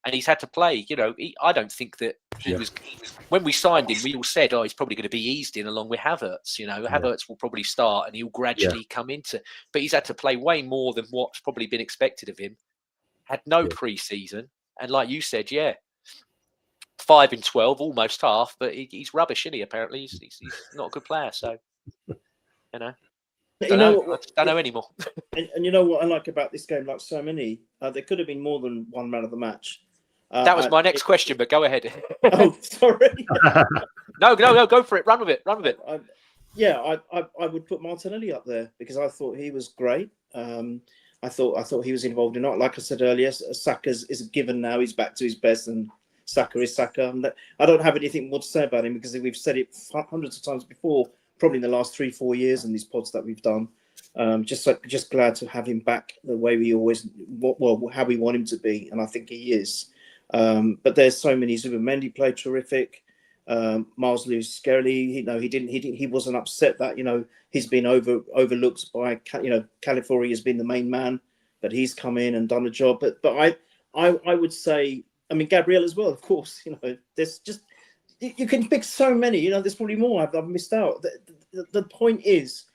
And he's had to play. I don't think that he was. When we signed him, we all said, he's probably going to be eased in along with Havertz. Havertz will probably start and he'll gradually come into. But he's had to play way more than what's probably been expected of him. had no pre-season, and like you said, 5 in 12, almost half, but he's rubbish, isn't he? Apparently, he's not a good player. So, you know, I just don't know anymore. And you know what I like about this game, like so many, there could have been more than one man of the match. That was my next question, but go ahead. Oh, sorry. No, go for it. Run with it. I would put Martinelli up there because I thought he was great. I thought he was involved in it. Like I said earlier, Saka is a given now. He's back to his best, and Saka is Saka. I don't have anything more to say about him because we've said it hundreds of times before, probably in the last 3-4 years in these pods that we've done. Just glad to have him back the way we always, how we want him to be, and I think he is. But there's so many. Zubimendi played terrific. Miles Lewis Skelly, he wasn't upset that he's been overlooked by California has been the main man, but he's come in and done the job. But I would say, I mean, Gabriel as well, of course. There's just you can pick so many. There's probably more I've missed out. The point is,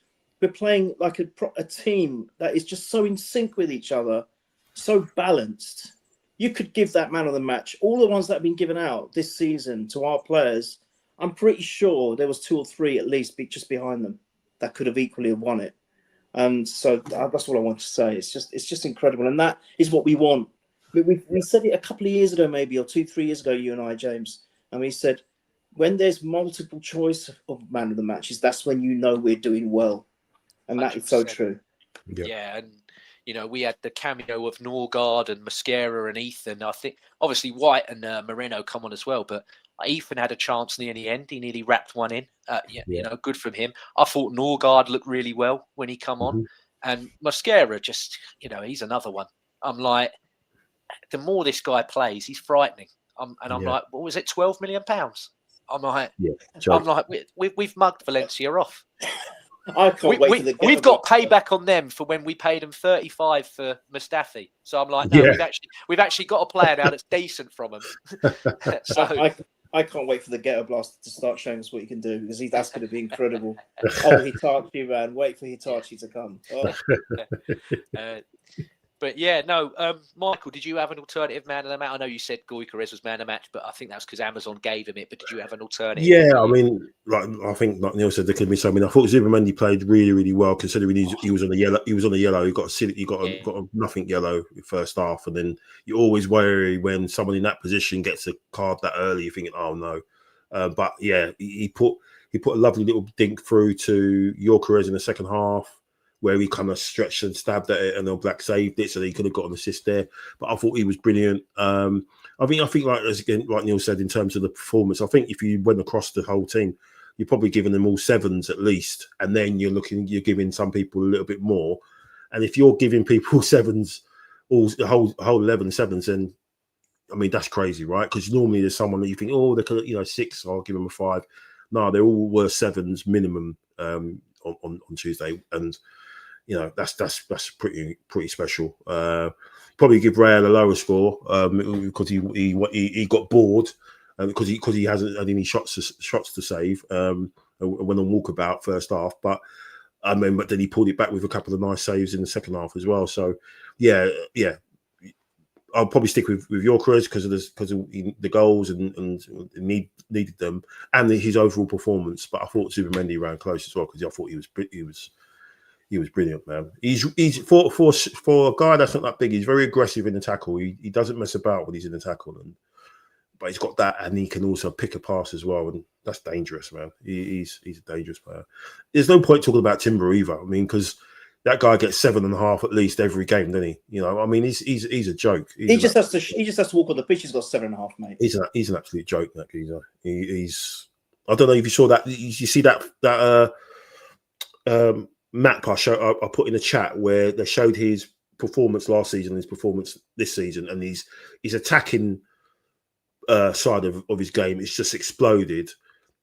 we're playing like a team that is just so in sync with each other, so balanced. You could give that man of the match. All the ones that have been given out this season to our players, I'm pretty sure there was 2 or 3 at least just behind them that could have equally have won it. And so that's all I want to say. It's just incredible, and that is what we want. We said it a couple of years ago, maybe, or 2-3 years ago, you and I, James, and we said when there's multiple choice of man of the matches, that's when we're doing well, and 100%. That is so true. Yeah, and we had the cameo of Norgard and Mosquera and Ethan. I think obviously White and Moreno come on as well, but Ethan had a chance near the end. He nearly wrapped one in. Good from him. I thought Norgard looked really well when he come on, and Mosquera just, he's another one. I'm like, the more this guy plays, he's frightening. I'm like, what was it, £12 million? I'm like, we've mugged Valencia off. I can't wait for the. We've got payback on them for when we paid them 35 for Mustafi. So I'm like, no, we've actually got a player now that's decent from him. So I can't wait for the Ghetto Blaster to start showing us what he can do, because that's going to be incredible. Hitachi, man, wait for Hitachi to come. Oh. But Michael, did you have an alternative man of the match? I know you said Gyökeres was man of the match, but I think that's because Amazon gave him it. But did you have an alternative? Yeah, I mean, I think like Neil said, there could be something. I thought Zubimendi played really, really well, considering he was on the yellow. He was on the yellow. He got a nothing yellow nothing half, and then you're always wary when someone in that position gets a card that early. You're thinking, oh no, but yeah, he put a lovely little dink through to Gyökeres in the second half, where he kind of stretched and stabbed at it, and then Black saved it, so he could have got an assist there. But I thought he was brilliant. I think like Neil said, in terms of the performance, I think if you went across the whole team, you're probably giving them all 7s at least, and then you're giving some people a little bit more. And if you're giving people 7s, the whole 11 7s, then I mean that's crazy, right? Because normally there's someone that you think, oh, they could, 6, I'll give them a 5. No, they all were 7s minimum on Tuesday, and that's pretty special. Probably give Real a lower score because he got bored because he hasn't had any shots to save. Went on walkabout first half, but then he pulled it back with a couple of nice saves in the second half as well. So yeah, I'll probably stick with Gyökeres because of the goals and needed them and his overall performance. But I thought Zubimendi ran close as well because I thought he was brilliant, man. He's for a guy that's not that big. He's very aggressive in the tackle. He doesn't mess about when he's in the tackle, but he's got that, and he can also pick a pass as well, and that's dangerous, man. He's a dangerous player. There's no point talking about Timber either. I mean, because that guy gets 7.5 at least every game, doesn't he? I mean, he's a joke. He just has to walk on the pitch. He's got 7.5, mate. He's an absolute joke, that geezer. He's. I don't know if you saw that. You see that map I put in the chat where they showed his performance last season and his performance this season, and his attacking side of his game is just exploded,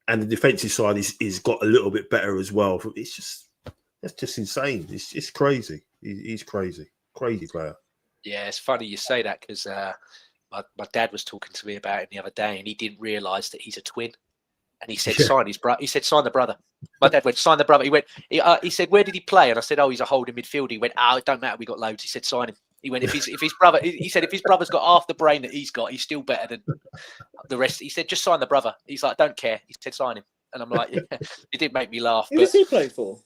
and the defensive side is got a little bit better as well. That's just insane. It's crazy. He's crazy player. Yeah, it's funny you say that because my dad was talking to me about it the other day, and he didn't realise that he's a twin. And he said, sign his brother. He said, sign the brother. My dad went, sign the brother. He went, he said, where did he play? And I said, oh, he's a holding midfielder. He went, it don't matter. We got loads. He said, sign him. He went, if his brother, he said, if his brother's got half the brain that he's got, he's still better than the rest. He said, just sign the brother. He's like, don't care. He said, sign him. And I'm like, yeah. It did make me laugh. Who does he play for?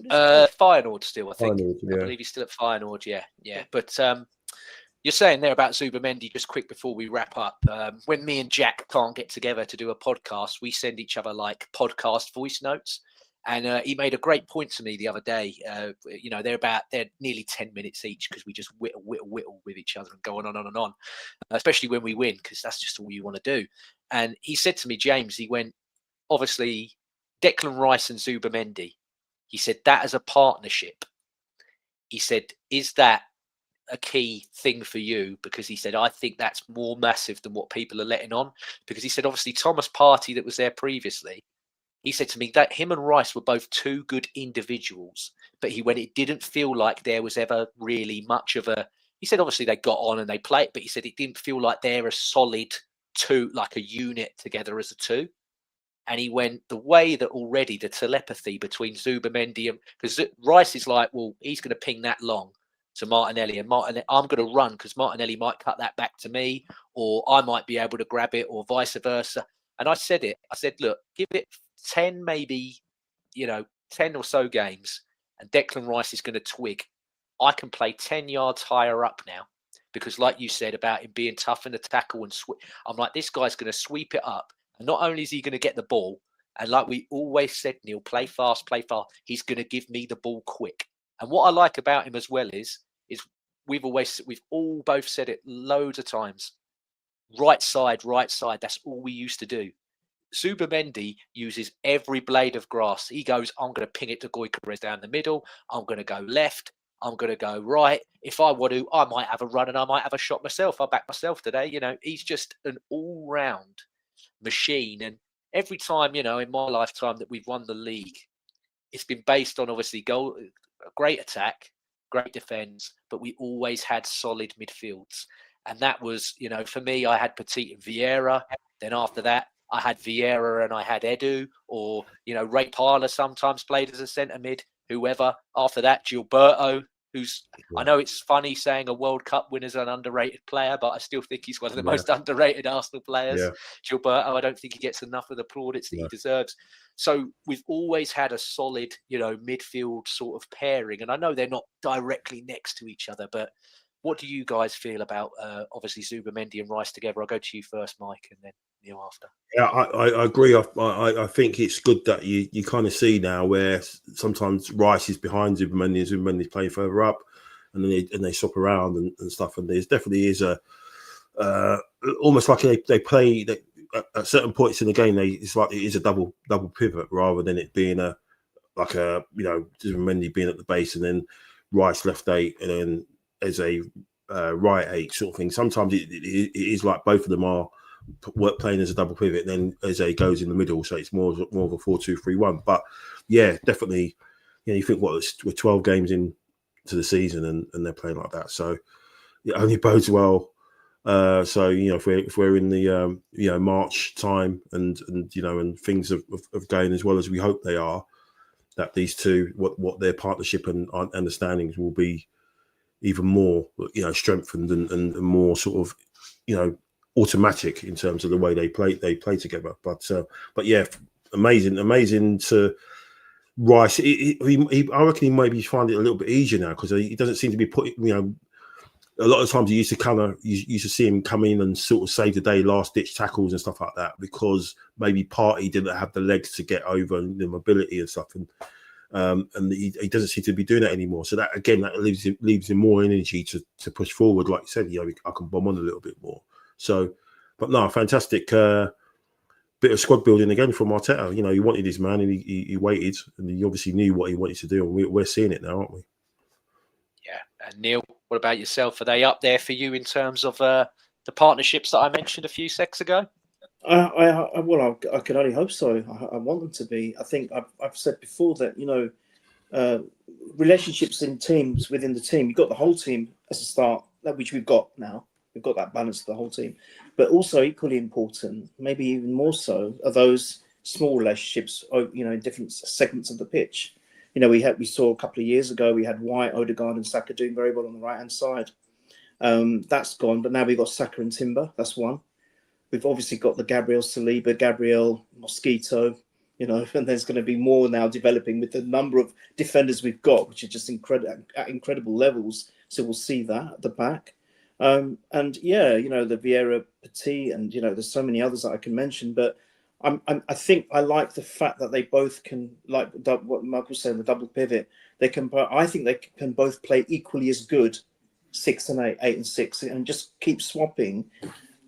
Feyenoord still, I think. Feyenoord, yeah. I believe he's still at Feyenoord. Yeah. But you're saying there about Zubimendi, just quick before we wrap up. When me and Jack can't get together to do a podcast, we send each other like podcast voice notes. And he made a great point to me the other day. They're nearly 10 minutes each because we just whittle with each other and go on and on, especially when we win, because that's just all you want to do. And he said to me, James, he went, obviously, Declan Rice and Zubimendi, he said, that as a partnership, he said, is that a key thing for you? Because he said, I think that's more massive than what people are letting on. Because he said, obviously, Thomas Partey that was there previously, he said to me that him and Rice were both two good individuals, but it didn't feel like there was ever really much of a, he said, obviously they got on and they played, but he said it didn't feel like they're a solid two, like a unit together as a two. And he went, the way that already the telepathy between Zubimendi and, because Rice is like, well, he's going to ping that long to Martinelli, and Martinelli, I'm going to run because Martinelli might cut that back to me, or I might be able to grab it, or vice versa. And I said, look, give it 10, maybe, 10 or so games, and Declan Rice is going to twig. I can play 10 yards higher up now, because like you said about him being tough in the tackle and I'm like, this guy's going to sweep it up. And not only is he going to get the ball, and like we always said, Neil, play fast, he's going to give me the ball quick. And what I like about him as well is we've all both said it loads of times. Right side, that's all we used to do. Zubimendi uses every blade of grass. He goes, I'm going to ping it to Gyökeres down the middle. I'm going to go left. I'm going to go right. If I want to, I might have a run and I might have a shot myself. I back myself today. He's just an all-round machine. And every time, in my lifetime that we've won the league, it's been based on obviously great attack, great defence, but we always had solid midfields. And that was, for me, I had Petit and Vieira. Then after that, I had Vieira and I had Edu, or, Ray Parler sometimes played as a centre mid, whoever. After that, Gilberto, who's, I know it's funny saying a World Cup winner's an underrated player, but I still think he's one of the most underrated Arsenal players. Yeah. Gilberto, I don't think he gets enough of the plaudits that he deserves. So we've always had a solid, midfield sort of pairing. And I know they're not directly next to each other, but what do you guys feel about, obviously, Zubimendi and Rice together? I'll go to you first, Mike, and then Neil after. Yeah, I agree. I think it's good that you kind of see now where sometimes Rice is behind Zubimendi and Zubimendi's playing further up, and then they swap around and stuff. And there's definitely is a almost like they play at certain points in the game. It's like it is a double pivot rather than it being Zubimendi being at the base and then Rice left 8 and then as a right 8 sort of thing. Sometimes it is like both of them are playing as a double pivot, and then Eze goes in the middle, so it's more of a 4-2-3-1. But yeah, definitely, you think we're 12 games into the season and they're playing like that, so it only bodes well. So if we're in the March time and things of going as well as we hope they are, that these two what their partnership and understandings will be even more strengthened and more sort of automatic in terms of the way they play together. But yeah, amazing to Rice. I reckon he maybe find it a little bit easier now because he doesn't seem to be putting a lot of times you used to see him come in and sort of save the day, last ditch tackles and stuff like that, because maybe Partey didn't have the legs to get over and the mobility and stuff, and he doesn't seem to be doing that anymore. So that again, that leaves him more energy to push forward. Like you said, I can bomb on a little bit more. So, but no, fantastic bit of squad building again from Arteta. He wanted his man and he waited, and he obviously knew what he wanted to do, and we're seeing it now, aren't we? Yeah. And Neil, what about yourself? Are they up there for you in terms of the partnerships that I mentioned a few seconds ago? Well, I can only hope so. I want them to be. I think I've said before that relationships in teams within the team. You've got the whole team as a start, which we've got now. We've got that balance of the whole team, but also equally important, maybe even more so, are those small relationships. In different segments of the pitch. We saw a couple of years ago we had White, Odegaard, and Saka doing very well on the right hand side. That's gone. But now we've got Saka and Timber. That's one. We've obviously got the Gabriel Saliba, Gabriel Mosquito, you know, and there's going to be more now developing with the number of defenders we've got, which are just at incredible levels. So we'll see that at the back. And yeah, you know, the Vieira Petit, and, you know, there's so many others that I can mention, but I think I like the fact that they both can, like what Michael said, the double pivot. I think they can both play equally as good, 6 and 8, 8 and 6, and just keep swapping.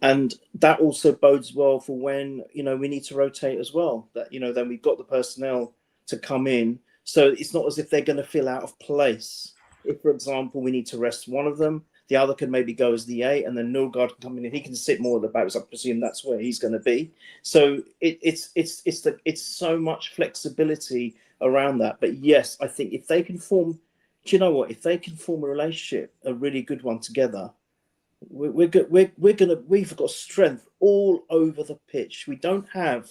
And that also bodes well for when, you know, we need to rotate as well. That, you know, then we've got the personnel to come in. So it's not as if they're going to feel out of place. If, for example, we need to rest one of them, the other can maybe go as the 8, and then Nurgard can come in and he can sit more at the back. So I presume that's where he's going to be. So it's so much flexibility around that. But yes, I think if they can form, do you know what? If they can form a relationship, a really good one together, we've got strength all over the pitch. We don't have,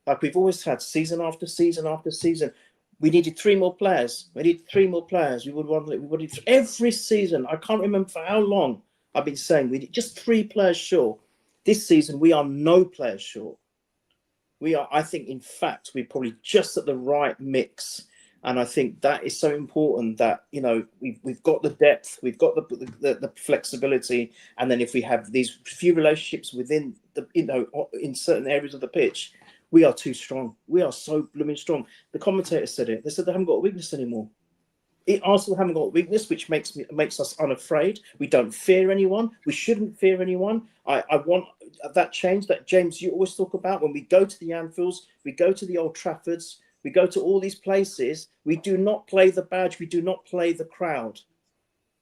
like we've always had, season after season after season. We needed 3 more players. We need 3 more players. We would every season. I can't remember for how long I've been saying we need just 3 players short. This season we are no players short. We are. I think, in fact, we're probably just at the right mix. And I think that is so important that, you know, we've got the depth, we've got the flexibility, and then if we have these few relationships within the, you know, in certain areas of the pitch, we are too strong. We are so blooming strong. The commentator said it. They said they haven't got a weakness anymore. Arsenal haven't got a weakness, which makes us unafraid. We don't fear anyone. We shouldn't fear anyone. I want that change that, James, you always talk about. When we go to the Anfields, we go to the Old Traffords, we go to all these places, we do not play the badge, we do not play the crowd.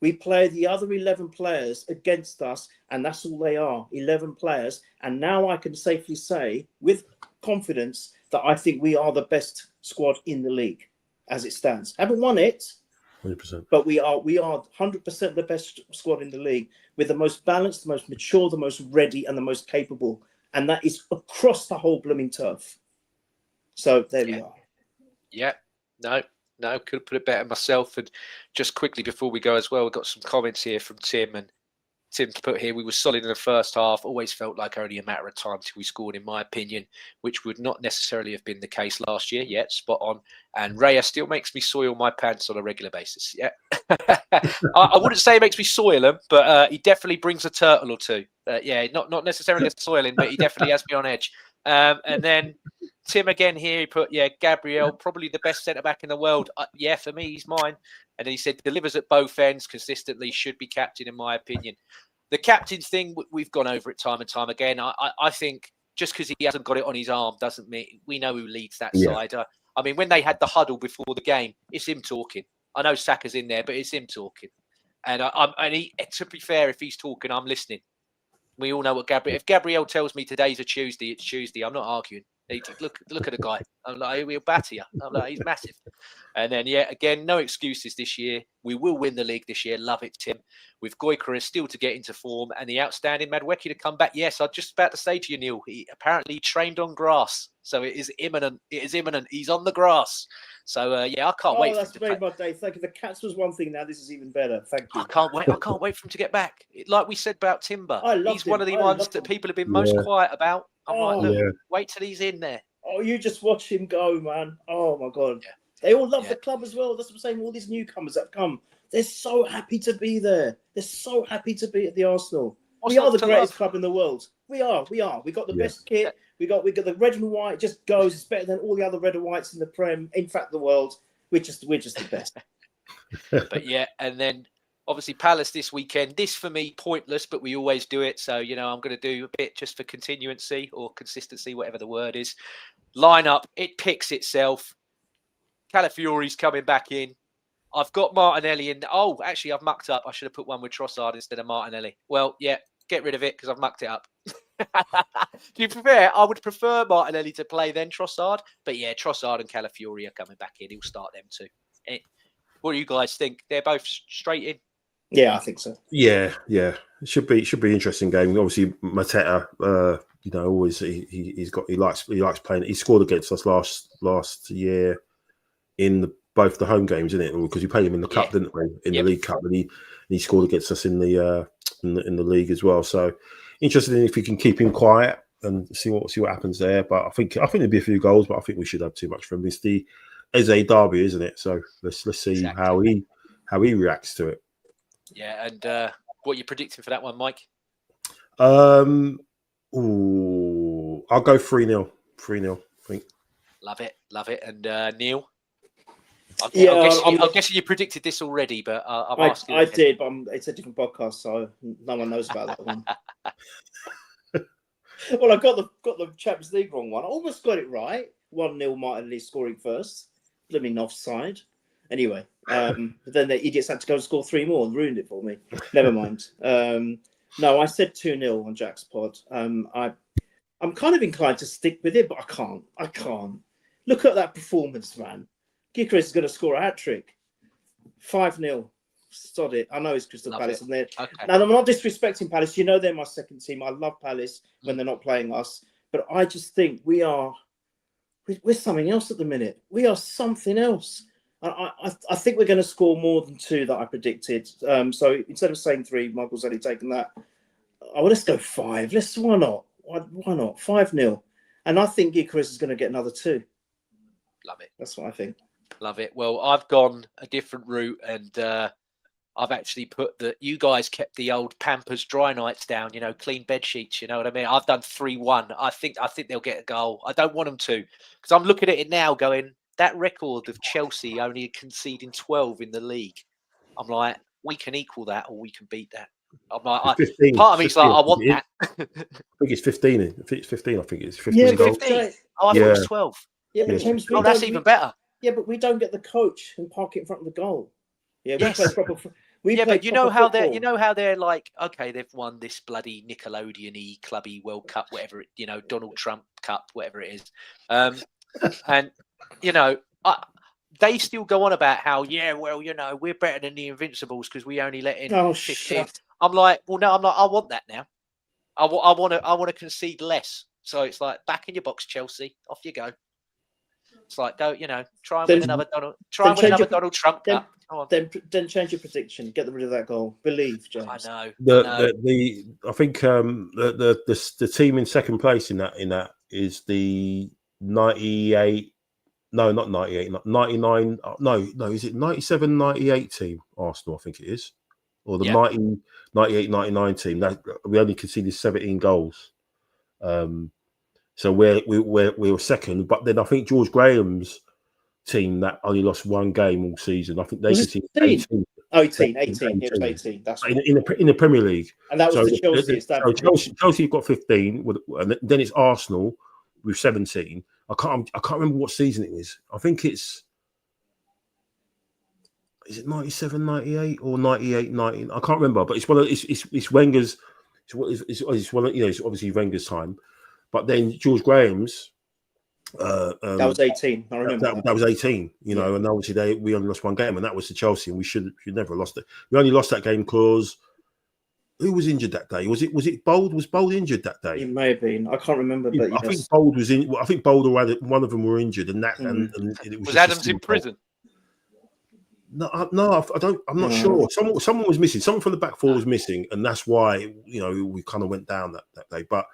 We play the other 11 players against us, and that's all they are, 11 players. And now I can safely say, with confidence, that I think we are the best squad in the league, as it stands. Haven't won it, 100%. but we are 100% the best squad in the league, with the most balanced, the most mature, the most ready, and the most capable. And that is across the whole blooming turf. So there we are. Yeah, no, could have put it better myself. And just quickly before we go as well, we've got some comments here from Tim. And Tim put here, we were solid in the first half, always felt like only a matter of time till we scored, in my opinion, which would not necessarily have been the case last year. Yeah, spot on. And Raya still makes me soil my pants on a regular basis. Yeah, I wouldn't say he makes me soil them, but he definitely brings a turtle or two. Yeah, not necessarily a soiling, but he definitely has me on edge. And then Tim again here, he put, yeah, Gabriel, probably the best centre-back in the world. Yeah, for me, he's mine. And then he said, delivers at both ends consistently, should be captain, in my opinion. The captain's thing, we've gone over it time and time again. I think just because he hasn't got it on his arm doesn't mean we know who leads that side. I mean, when they had the huddle before the game, it's him talking. I know Saka's in there, but it's him talking. And to be fair, if he's talking, I'm listening. We all know what Gabriel. If Gabriel tells me today's a Tuesday, it's Tuesday. I'm not arguing. Look at the guy. I'm like, we'll batter you. I'm like, he's massive. And then, yeah, again, no excuses this year. We will win the league this year. Love it, Tim. With Goicoechea still to get into form and the outstanding Madueke to come back. Yes, I was just about to say to you, Neil, he apparently trained on grass. So it is imminent. It is imminent. He's on the grass. So, yeah, I can't wait. Oh, that's made my day. Thank you. The Cats was one thing. Now this is even better. Thank you. I can't wait for him to get back. Like we said about Timber. He's one of the ones that people have been most quiet about. I'm like, look, wait till he's in there. Oh, you just watch him go, man. Oh, my God. Yeah. They all love the club as well. That's what I'm saying. All these newcomers that come, they're so happy to be there. They're so happy to be at the Arsenal. We are the greatest club in the world. We are. We got the best kit. We got the red and white. It just goes. It's better than all the other red and whites in the Prem. In fact, the world. We're just the best. But yeah, and then obviously Palace this weekend. This for me pointless, but we always do it. So you know, I'm going to do a bit just for continuancy or consistency, whatever the word is. Line up. It picks itself. Calafiori's coming back in. I've got Martinelli in. Oh, actually, I've mucked up. I should have put one with Trossard instead of Martinelli. Well, yeah, get rid of it because I've mucked it up. To be fair, I would prefer Martinelli to play than Trossard. But yeah, Trossard and Calafiori are coming back in. He'll start them too. What do you guys think? They're both straight in? Yeah, I think so. Yeah. It should be an interesting game. Obviously, Mateta, you know, always he likes playing. He scored against us last year in both the home games, isn't it? Because we played him in the cup, didn't we? In the League Cup, and he scored against us in the in the league as well. So interested in if we can keep him quiet and see what happens there. But I think there'll be a few goals, but I think we should have too much from him. It's the Eze derby, isn't it? So let's see Exactly. how he reacts to it. Yeah, and what are you predicting for that one, Mike? I'll go 3-0. 3-0, I think. Love it. And Neil? I'm guessing you predicted this already, but I'm asking. I did, but it's a different podcast, so no one knows about that one. Well, I got the Champions League wrong one. I almost got it right. 1-0 Martinelli scoring first. Blooming offside. Anyway, but then the idiots had to go and score 3 more and ruined it for me. Never mind. No, I said 2-0 on Jack's pod. I'm kind of inclined to stick with it, but I can't. Look at that performance, man. Gyökeres is going to score a hat-trick. 5-0. Sod it. I know it's Crystal Palace. And okay. Now, I'm not disrespecting Palace. You know they're my second team. I love Palace when they're not playing us. But I just think we're something else at the minute. We are something else. I think we're going to score more than 2 that I predicted. So instead of saying 3, Michael's only taken that. Let's go 5. Why not? Why not? 5-0. And I think Gyökeres is going to get another 2. Love it. That's what I think. Love it. Well, I've gone a different route, and I've actually put that you guys kept the old Pampers dry nights down, clean bed sheets, you know what I mean? I've done 3-1. I think they'll get a goal. I don't want them to, because I'm looking at it now going, that record of Chelsea only conceding 12 in the league. I'm like, we can equal that or we can beat that. I'm like, 15, part of me's like, I want that. I think it's 15. If it's 15, I think it's 15 yeah, goals. 15. I thought it was 12. Yeah, but James, that's even better. Yeah, but we don't get the coach and park it in front of the goal. Yeah, we play proper. But you know how they're like, okay, they've won this bloody Nickelodeon-y clubby World Cup, whatever it, Donald Trump Cup, whatever it is, and they still go on about how we're better than the Invincibles because we only let in 15. Shit. I'm like, well, no, I'm not. I want that now. I want to concede less. So it's like, back in your box, Chelsea. Off you go. It's like, go, try and win another Donald Trump Cup. Then change your prediction. Get rid of that goal. Believe, James. I know. I think the team in second place in that is the 98. No, not 98. 99. No. Is it 97, 98 team? Arsenal, I think it is, or the 98, 99 team. That we only conceded 17 goals. So we were second, but then I think George Graham's team that only lost 1 game all season. I think they conceded 18. 18. It was 18. That's right. in the Premier League. And that was the Chelsea establishment. Chelsea got 15, and then it's Arsenal with 17. I can't remember what season it is. I think is it 97, 98 or 98, 19? I can't remember, but it's one of it's Wenger's. It's one of, it's obviously Wenger's time. But then George Graham's that was 18. I remember that was 18. And obviously we only lost 1 game, and that was to Chelsea, and we should never have lost it. We only lost that game because who was injured that day? Was it Bold? Was Bold injured that day? It may have been. I can't remember. But I think Bold was in. I think Bold or one of them were injured, and that and it was Adams in prison. No, I don't. I'm not sure. Someone was missing. Someone from the back 4 was missing, and that's why we kind of went down that day. But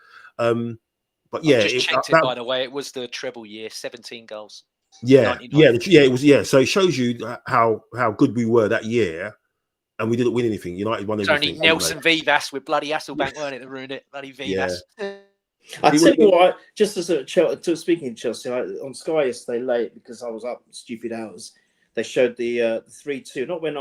yeah, I just checked it by the way. It was the treble year, 17 goals. Yeah, it was. Yeah, so it shows you how good we were that year, and we didn't win anything. United won everything. It's only Nelson Vivas with bloody Hasselbank, weren't it, that ruined it? Bloody Vivas. Yeah. I tell you what, just as speaking of Chelsea, on Sky yesterday late because I was up stupid hours. They showed the 3-2, not when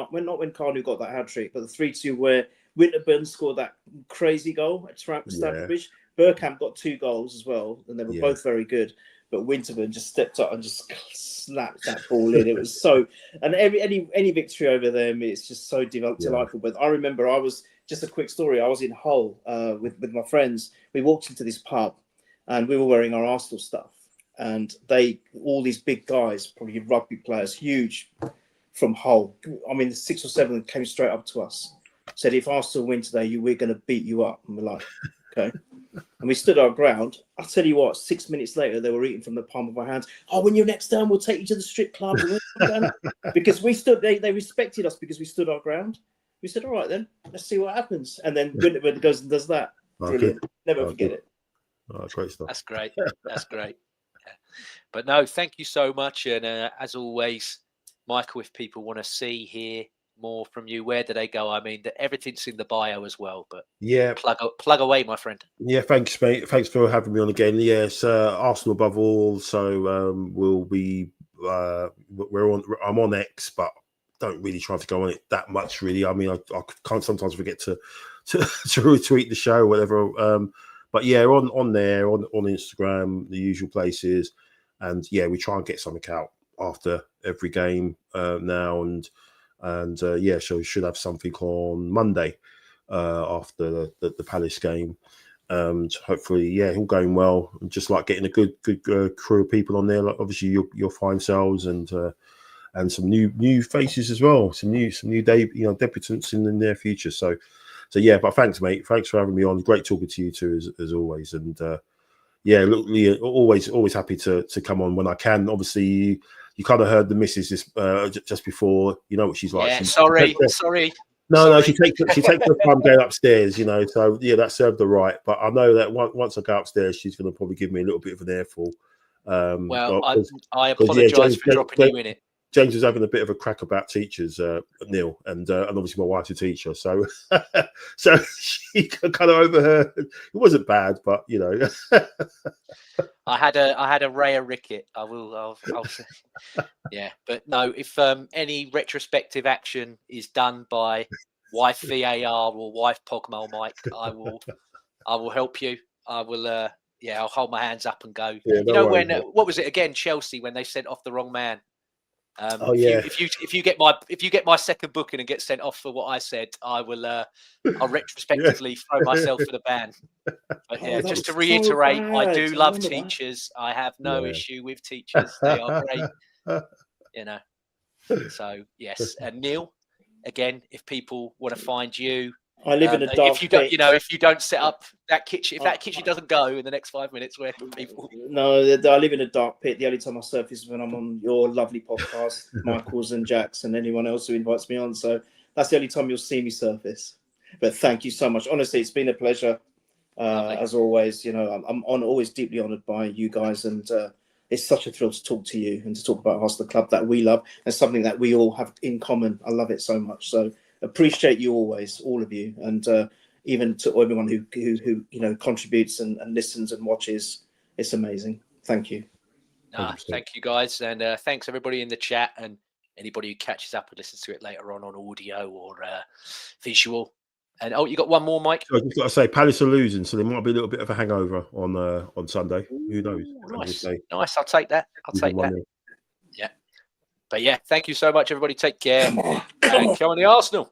Kanu got that hat trick, but the 3-2 where Winterburn scored that crazy goal at Stamford Bridge. Bergkamp got 2 goals as well, and they were both very good. But Winterburn just stepped up and just slapped that ball in. It was so, and any victory over them, it's just so delightful. But I remember just a quick story. I was in Hull with my friends. We walked into this pub, and we were wearing our Arsenal stuff. And all these big guys, probably rugby players, huge from Hull. I mean, the 6 or 7 came straight up to us, said, "If Arsenal win today, we're going to beat you up." And we're like, okay. And we stood our ground. I'll tell you what, 6 minutes later, they were eating from the palm of our hands. "Oh, when you're next down, we'll take you to the strip club." Because we stood, they respected us because we stood our ground. We said, all right, then, let's see what happens. And then Winterburn goes and does that. Brilliant. Never forget it. Oh, great stuff. That's great. That's great. Yeah. But no, thank you so much. And as always, Michael, if people want to see, hear more from you, where do they go? I mean, everything's in the bio as well, but yeah, plug away, my friend. Yeah, thanks, mate. Thanks for having me on again. Yes, Arsenal above all. So we'll be I'm on X, but don't really try to go on it that much, really. I mean, I can't sometimes forget to retweet the show, or whatever. But yeah, on there, on Instagram, the usual places, and yeah, we try and get something out after every game now, and yeah, so we should have something on Monday after the Palace game. Hopefully, yeah, all going well. Just like getting a good crew of people on there. Like obviously your fine selves and some new faces as well. Some new debutants in the near future. So yeah. But thanks, mate. Thanks for having me on. Great talking to you too, as always. And yeah, look, Leah, always happy to come on when I can. Obviously, you kind of heard the missus just before. You know what she's like. Yeah, sorry. No, she takes her time going upstairs, So yeah, that served her right. But I know that once I go upstairs, she's going to probably give me a little bit of an earful. I apologise for dropping you in it. James was having a bit of a crack about teachers, Neil, and obviously my wife's a teacher, so so she kind of overheard. It wasn't bad, but I had a rare ricket. I'll say. Yeah, but no. If any retrospective action is done by wife VAR or wife Pogmel Mike, I will help you. I will. I'll hold my hands up and go. Yeah, when what was it again? Chelsea when they sent off the wrong man. Oh yeah. If you get my second booking and get sent off for what I said, I will. I'll retrospectively throw myself for the ban. But yeah, just to reiterate, so I do love teachers. I have no issue with teachers. They are great. So yes, and Neil, again, if people want to find you, I live in a dark if you don't, if you don't set up that kitchen, if that kitchen doesn't go in the next 5 minutes, where can people? No, I live in a dark pit. The only time I surface is when I'm on your lovely podcast, Michael's and Jack's, and anyone else who invites me on. So that's the only time you'll see me surface. But thank you so much. Honestly, it's been a pleasure. As always, I'm always deeply honoured by you guys, and it's such a thrill to talk to you and to talk about Arsenal, the club that we love, and something that we all have in common. I love it so much. So appreciate you always, all of you, and even to everyone who contributes and listens and watches. It's amazing. Thank you. Thank you guys, and thanks everybody in the chat and anybody who catches up and listens to it later on audio or visual. And you got one more, Mike? So I just got to say, Palace are losing, so there might be a little bit of a hangover on Sunday. Who knows? Nice. I'll take that. Yeah. But yeah, thank you so much, everybody. Take care. Come on, the Arsenal.